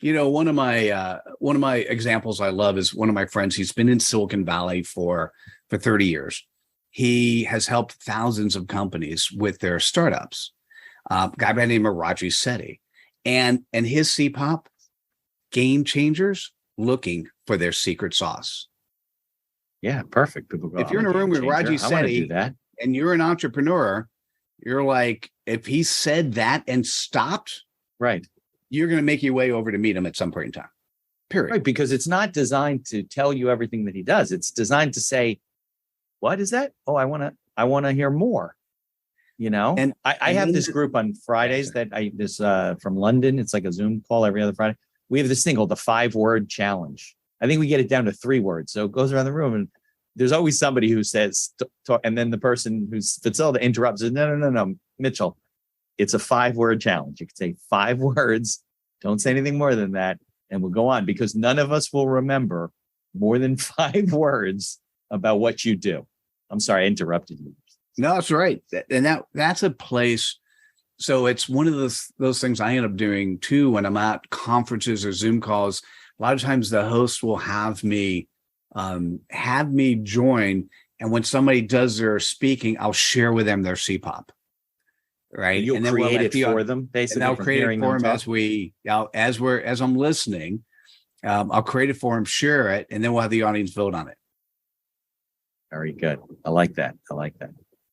One of my examples I love is one of my friends. He's been in Silicon Valley for 30 years. He has helped thousands of companies with their startups. Guy by the name of Raji Sethi, and his CPOP, game changers looking for their secret sauce. Yeah, perfect. People go, if you're in a room with Raji Sethi and you're an entrepreneur, you're like, if he said that and stopped, right, you're going to make your way over to meet him at some point in time. Period. Right, because it's not designed to tell you everything that he does. It's designed to say, what is that? Oh, I want to hear more. And I have this group on Fridays from London. It's like a Zoom call every other Friday. We have this thing called the 5-word challenge. I think we get it down to 3 words. So it goes around the room, and there's always somebody who says, and then the person who's facilitating interrupts says, no, Mitchell, it's a 5-word challenge. You can say 5 words. Don't say anything more than that. And we'll go on, because none of us will remember more than 5 words about what you do. I'm sorry, I interrupted you. No, that's right. And that's a place. So it's one of those things I end up doing too when I'm at conferences or Zoom calls. A lot of times the host will have me join, and when somebody does their speaking, I'll share with them their CPOP. Right, and you'll create it for them, basically. And I'll create it for them as I'm listening. I'll create it for them, share it, and then we'll have the audience vote on it. Very good. I like that.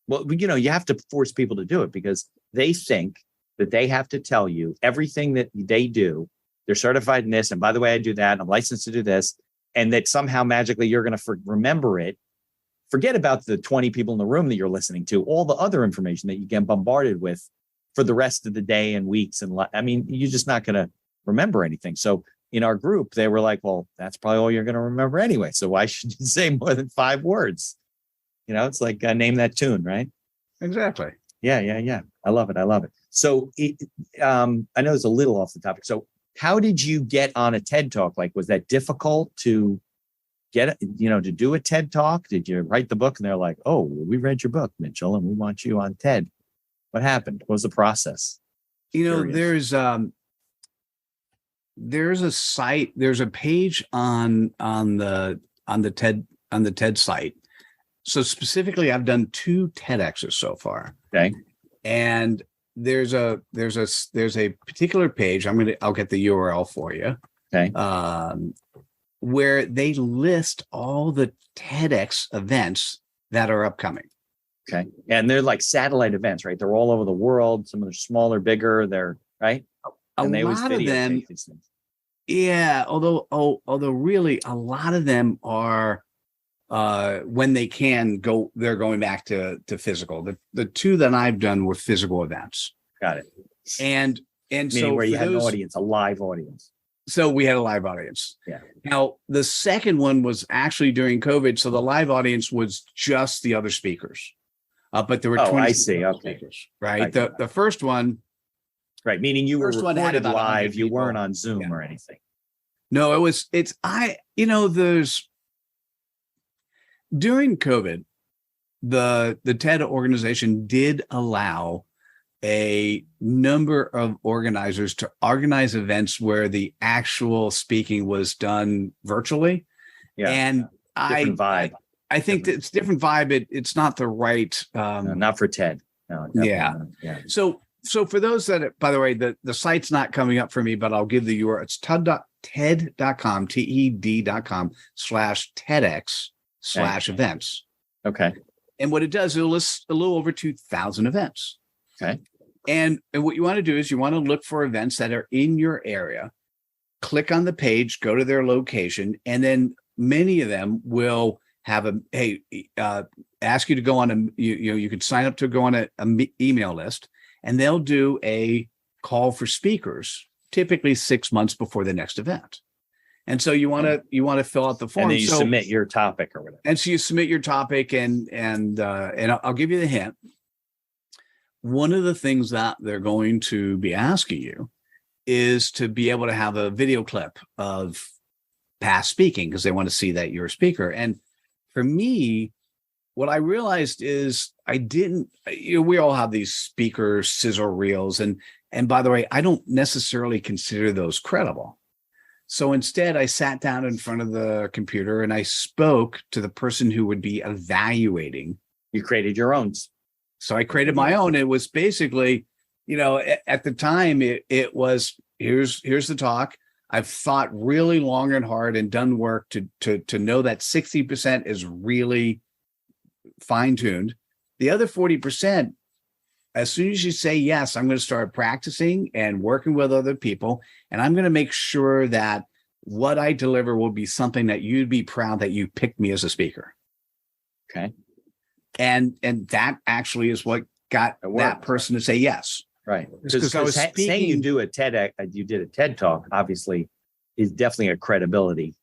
Well, you have to force people to do it, because they think that they have to tell you everything that they do. They're certified in this. And by the way, I do that. I'm licensed to do this. And that somehow magically you're going to remember it forget about the 20 people in the room that you're listening to, all the other information that you get bombarded with for the rest of the day and weeks. And I mean, you're just not going to remember anything. So in our group, they were like, well, that's probably all you're going to remember anyway. So why should you say more than 5 words? You know, it's like name that tune, right? Exactly. Yeah. I love it. So I know it's a little off the topic. So how did you get on a TED Talk? Like, was that difficult to get, to do a TED Talk? Did you write the book and they're like, oh, we read your book, Mitchell, and we want you on TED? What happened? What was the process? There's a site, there's a page on the TED site. So specifically, I've done 2 TEDx's so far. Okay. And there's a particular page. I'll get the URL for you. Okay. Where they list all the TEDx events that are upcoming. Okay. And they're like satellite events, right? They're all over the world. Some of them are smaller, bigger. They're right. And they always videotape these things. Yeah. Although really a lot of them are when they can go, they're going back to physical. The 2 that I've done were physical events. Got it. And meaning so where you had an audience, a live audience. So we had a live audience. Yeah. Now the second one was actually during COVID. So the live audience was just the other speakers. But there were 20 I see. Okay. speakers, right? The first one. Right. Meaning you were recorded live. You people. weren't on Zoom or anything. No, there's during COVID, the TED organization did allow a number of organizers to organize events where the actual speaking was done virtually. Yeah. And different vibe. I think that it's different vibe. It's not the right. No, not for TED. No. Yeah. So for those that, by the way, the site's not coming up for me, but I'll give the URL. It's TED.com, TED.com/TEDx/events. Okay. And what it does, it'll list a little over 2,000 events. Okay. And what you want to do is you want to look for events that are in your area, click on the page, go to their location, and then many of them will have ask you to go on you could sign up to go on a email list, and they'll do a call for speakers typically 6 months before the next event. And so you want to fill out the form, and then you submit your topic or whatever. And so you submit your topic, and I'll give you the hint. One of the things that they're going to be asking you is to be able to have a video clip of past speaking, because they want to see that you're a speaker. And for me, what I realized is we all have these speaker sizzle reels. And by the way, I don't necessarily consider those credible. So instead, I sat down in front of the computer and I spoke to the person who would be evaluating. You created your own. So I created my own. It was basically, at the time, it was, here's the talk. I've thought really long and hard and done work to know that 60% is really fine-tuned. The other 40%, as soon as you say yes, I'm going to start practicing and working with other people, and I'm going to make sure that what I deliver will be something that you'd be proud that you picked me as a speaker. Okay. And that actually is what got that person to say yes. Right. Because I was saying you did a TED Talk, obviously, is definitely a credibility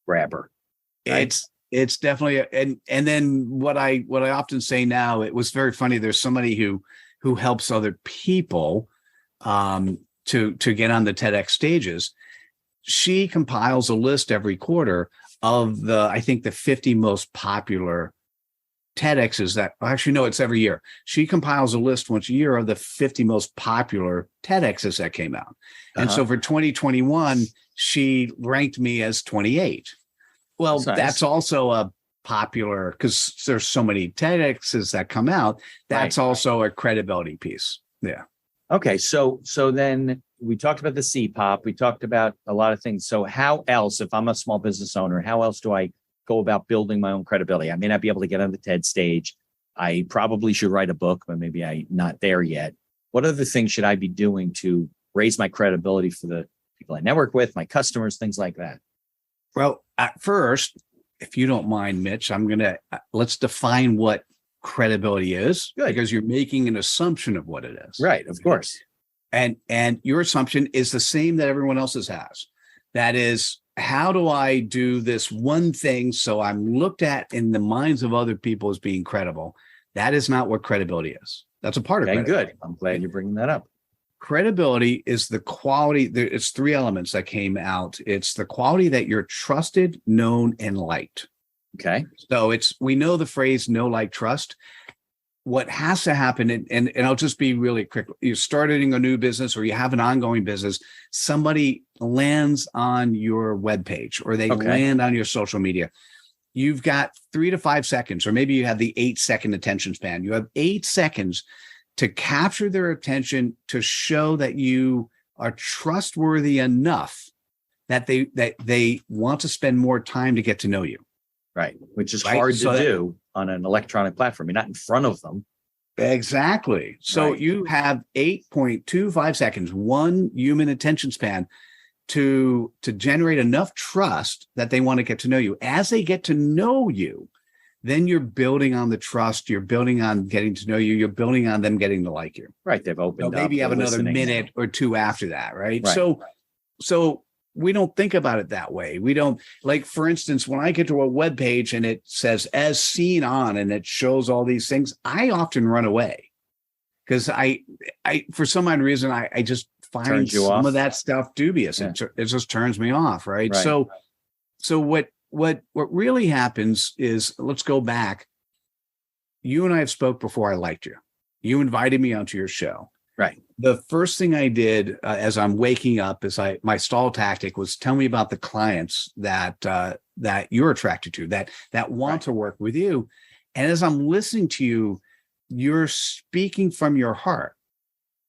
grabber. Right? It's definitely and then what I often say now, it was very funny. There's somebody who helps other people to get on the TEDx stages. She compiles a list every quarter of the 50 most popular TEDx's it's every year. She compiles a list once a year of the 50 most popular TEDx's that came out. And so for 2021, she ranked me as 28. Well, that's also a popular, because there's so many TEDx's that come out. That's also a credibility piece. Yeah. Okay. So then we talked about the CPOP. We talked about a lot of things. So how else, if I'm a small business owner, how else do I go about building my own credibility? I may not be able to get on the TED stage. I probably should write a book, but maybe I'm not there yet. What other things should I be doing to raise my credibility for the people I network with, my customers, things like that? Well, at first, if you don't mind, Mitch, let's define what credibility is. Good. Because you're making an assumption of what it is. Right. Of course. And your assumption is the same that everyone else's has. That is, how do I do this one thing so I'm looked at in the minds of other people as being credible? That is not what credibility is. That's a part of credibility. Good. I'm glad you're bringing that up. Credibility is the quality. It's three elements that came out. It's the quality that you're trusted, known, and liked. Okay. So we know the phrase know, like, trust. What has to happen, and I'll just be really quick. You're starting a new business or you have an ongoing business, somebody lands on your webpage or they land on your social media. You've got 3 to 5 seconds, or maybe you have the 8-second attention span. You have 8 seconds to capture their attention, to show that you are trustworthy enough that they want to spend more time to get to know you. Right. Which is hard to do on an electronic platform. You're not in front of them. Exactly. So you have 8.25 seconds, one human attention span to generate enough trust that they want to get to know you. As they get to know you, then you're building on the trust. You're building on getting to know you. You're building on them getting to like you. Right. They've opened up. Maybe you have another minute or two after that. Right. Right. So we don't think about it that way. We don't, like, for instance, when I get to a web page and it says as seen on, and it shows all these things, I often run away because I for some odd reason, I just find some of that stuff dubious. Yeah. It just turns me off. Right. So what really happens is, let's go back. You and I have spoke before. I liked you. You invited me onto your show. Right. The first thing I did as I'm waking up is my stall tactic was tell me about the clients that you're attracted to, that want to work with you. And as I'm listening to you, you're speaking from your heart.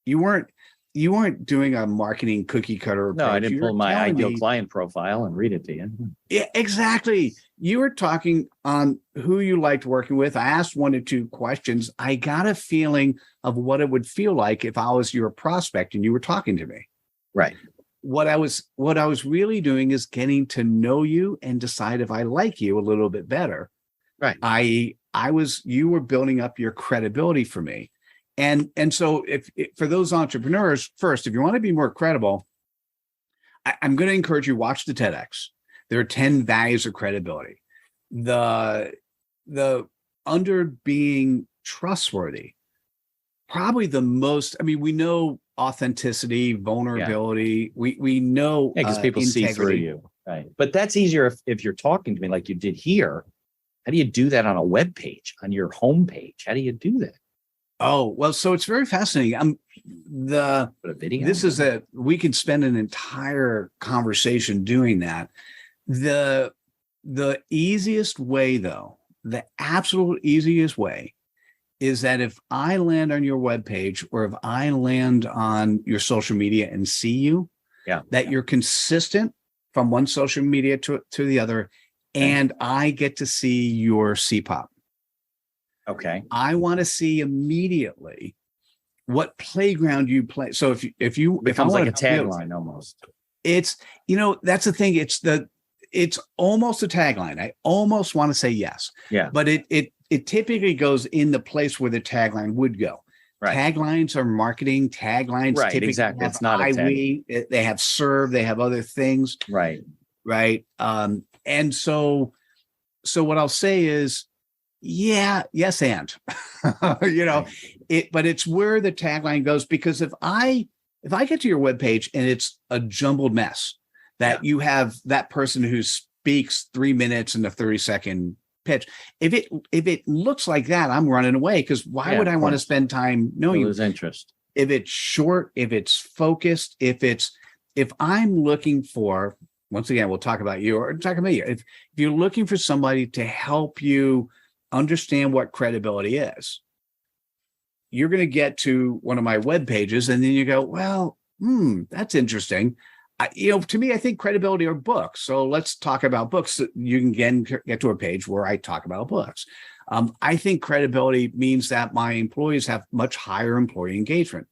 You weren't doing a marketing cookie cutter approach. No, I didn't pull my ideal client profile and read it to you. Yeah, exactly. You were talking on who you liked working with. I asked 1 or 2 questions. I got a feeling of what it would feel like if I was your prospect and you were talking to me. Right. What I was really doing is getting to know you and decide if I like you a little bit better. Right. You were building up your credibility for me. And so if for those entrepreneurs, first, if you want to be more credible, I'm going to encourage you, watch the TEDx. There are 10 values of credibility. The under being trustworthy, probably the most, we know authenticity, vulnerability. Yeah. We know because people integrity. See through you. Right. But that's easier if you're talking to me like you did here. How do you do that on a web page, on your homepage? How do you do that? Oh, well, so it's very fascinating. We could spend an entire conversation doing that. The easiest way, though, the absolute easiest way is that if I land on your webpage or if I land on your social media and see you, that you're consistent from one social media to the other, and I get to see your CPOP. Okay. I want to see immediately what playground you play. So if you becomes like a tagline almost. It's, that's the thing. It's almost a tagline. I almost want to say yes. Yeah. But it typically goes in the place where the tagline would go. Right. Taglines are marketing. Taglines typically exactly. It's not a tagline. They have serve. They have other things. Right. Right. And so what I'll say is, yes, and but it's where the tagline goes, because if I get to your webpage and it's a jumbled mess, that you have that person who speaks 3 minutes in a 30-second pitch, if it looks like that, I'm running away, because why would I want to spend time knowing you? Lose interest. If it's short, if it's focused, if I'm looking for, once again, we'll talk about you or talk about you. If you're looking for somebody to help you understand what credibility is, you're going to get to one of my web pages and then you go, well, that's interesting. To me, I think credibility are books. So let's talk about books. You can get to a page where I talk about books. I think credibility means that my employees have much higher employee engagement.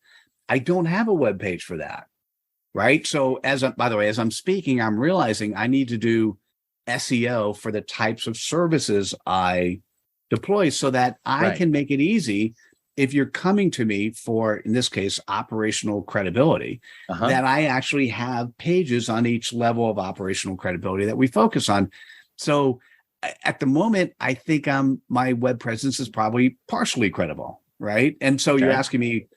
I don't have a web page for that. Right. So by the way, as I'm speaking, I'm realizing I need to do SEO for the types of services I deploy so that I Right. can make it easy if you're coming to me for, in this case, operational credibility, Uh-huh. that I actually have pages on each level of operational credibility that we focus on. So at the moment, I think my web presence is probably partially credible, right? And so you're Okay. asking me,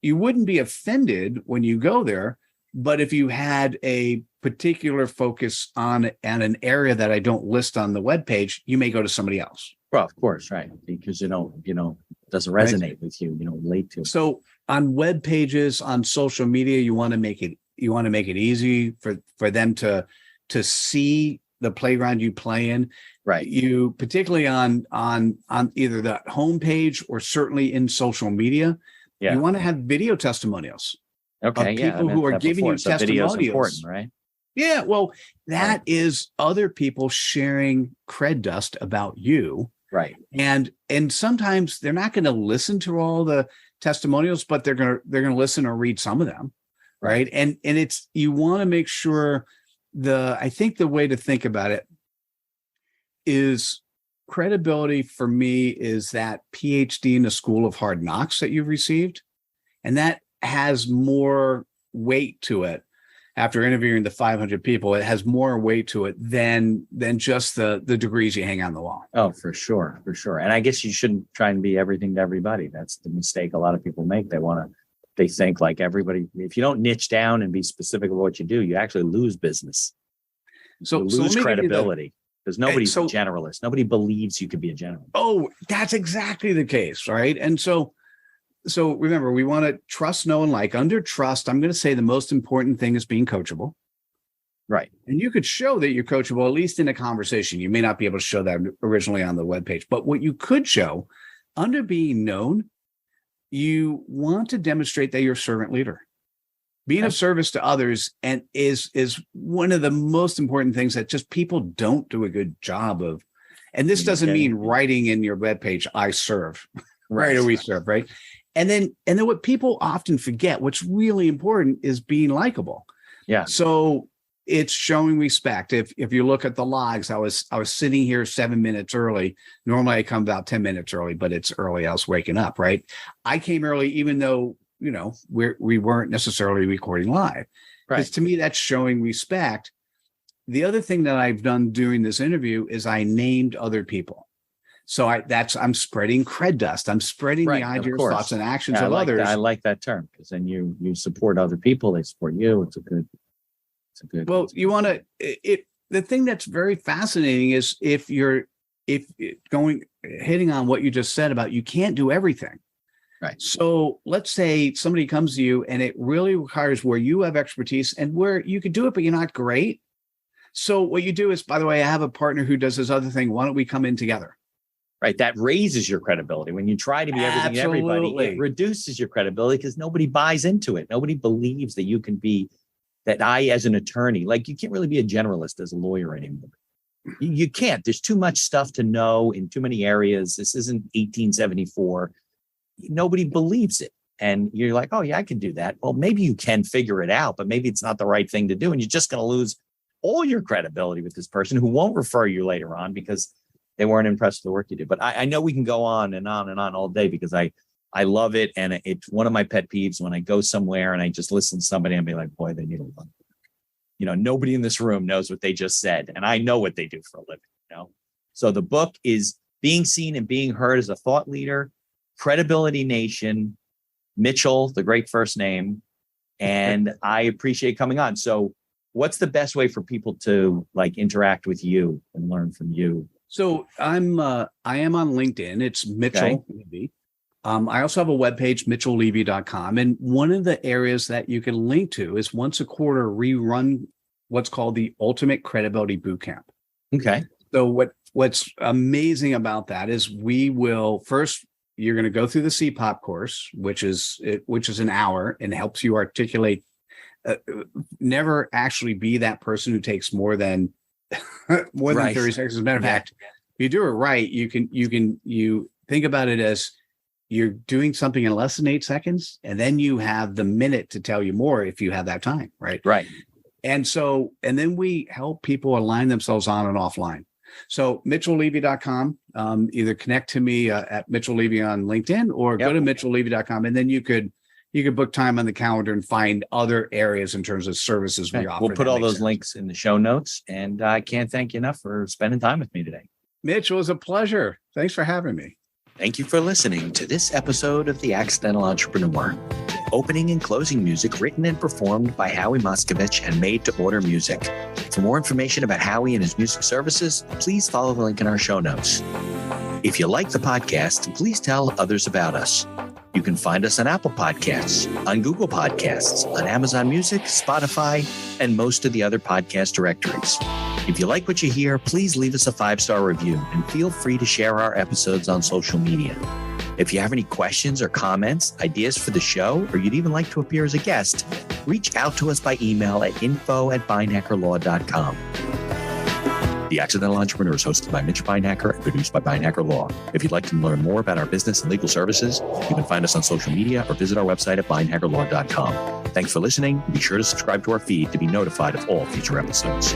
you wouldn't be offended when you go there, but if you had a particular focus on an area that I don't list on the web page, you may go to somebody else. Well, of course, right. Because doesn't Right. resonate with you, relate to. So on web pages, on social media, you want to make it easy for them to see the playground you play in. Right. You particularly on either the homepage or certainly in social media, Yeah. you want to have video testimonials. Okay. of Yeah. people who are giving you So video's testimonials. important, right? Yeah, well, that Right. is other people sharing cred dust about you. Right. And sometimes they're not going to listen to all the testimonials, but they're going to listen or read some of them. Right. And it's, you want to make sure I think the way to think about it is credibility for me is that PhD in the School of Hard Knocks that you've received. And that has more weight to it. After interviewing the 500 people, it has more weight to it than just the degrees you hang on the wall. Oh, for sure. For sure. And I guess you shouldn't try and be everything to everybody. That's the mistake a lot of people make. They think like everybody, if you don't niche down and be specific of what you do, you actually lose business. So you let lose me give you credibility because nobody's so- a generalist. Nobody believes you could be a generalist. Oh, that's exactly the case, right? And so remember, we want to trust, know, and like. Under trust, I'm going to say the most important thing is being coachable. Right. And you could show that you're coachable, at least in a conversation. You may not be able to show that originally on the webpage, but what you could show under being known, you want to demonstrate that you're a servant leader. Being of service to others and is one of the most important things that just people don't do a good job of. And this doesn't mean writing in your webpage, I serve, right? Or we serve, right? And then what people often forget, what's really important is being likable. Yeah. So it's showing respect. If you look at the logs, I was sitting here 7 minutes early. Normally I come about 10 minutes early, but it's early. I was waking up, right? I came early, even though, we weren't necessarily recording live. Because to me, that's showing respect. The other thing that I've done during this interview is I named other people. So I'm spreading cred dust. I'm spreading the ideas, thoughts, and actions of others. I like that term because then you support other people. They support you. It's a good. Well, you want to. The thing that's very fascinating is hitting on what you just said about you can't do everything. Right. So let's say somebody comes to you and it really requires where you have expertise and where you could do it, but you're not great. So what you do is, by the way, I have a partner who does this other thing. Why don't we come in together? Right. That raises your credibility. When you try to be everything to everybody, it reduces your credibility because nobody buys into it. Nobody believes that you can be that. As an attorney, like you can't really be a generalist as a lawyer anymore. You can't. There's too much stuff to know in too many areas. This isn't 1874. Nobody believes it. And you're like, oh, yeah, I can do that. Well, maybe you can figure it out, but maybe it's not the right thing to do. And you're just going to lose all your credibility with this person who won't refer you later on because they weren't impressed with the work you did. But I know we can go on and on and on all day because I love it. And it's one of my pet peeves when I go somewhere and I just listen to somebody and be like, boy, they need a lot. Nobody in this room knows what they just said. And I know what they do for a living, So the book is Being Seen and Being Heard as a Thought Leader, Credibility Nation, Mitchell, the great first name. And I appreciate coming on. So what's the best way for people to interact with you and learn from you? So I am on LinkedIn. It's Mitchell Levy. I also have a webpage, mitchellevy.com. And one of the areas that you can link to is once a quarter, we run what's called the Ultimate Credibility Bootcamp. Okay. So what's amazing about that is we will first, you're going to go through the CPOP course, which is an hour and helps you articulate, never actually be that person who takes more than 30 seconds. As a matter of fact, if you do it right, you think about it as you're doing something in less than 8 seconds, and then you have the minute to tell you more if you have that time, right? Right. And then we help people align themselves on and offline. So MitchellLevy.com, either connect to me at Mitchell Levy on LinkedIn or go to MitchellLevy.com, and then you could book time on the calendar and find other areas in terms of services we offer. We'll put all those links in the show notes, and I can't thank you enough for spending time with me today. Mitch, it was a pleasure. Thanks for having me. Thank you for listening to this episode of The Accidental Entrepreneur. Opening and closing music written and performed by Howie Moskovich and made to order music. For more information about Howie and his music services, please follow the link in our show notes. If you like the podcast, please tell others about us. You can find us on Apple Podcasts, on Google Podcasts, on Amazon Music, Spotify, and most of the other podcast directories. If you like what you hear, please leave us a 5-star review and feel free to share our episodes on social media. If you have any questions or comments, ideas for the show, or you'd even like to appear as a guest, reach out to us by email at info@bindhackerlaw.com. The Accidental Entrepreneur is hosted by Mitch Bindhacker and produced by Bindhacker Law. If you'd like to learn more about our business and legal services, you can find us on social media or visit our website at bindhackerlaw.com. Thanks for listening. Be sure to subscribe to our feed to be notified of all future episodes.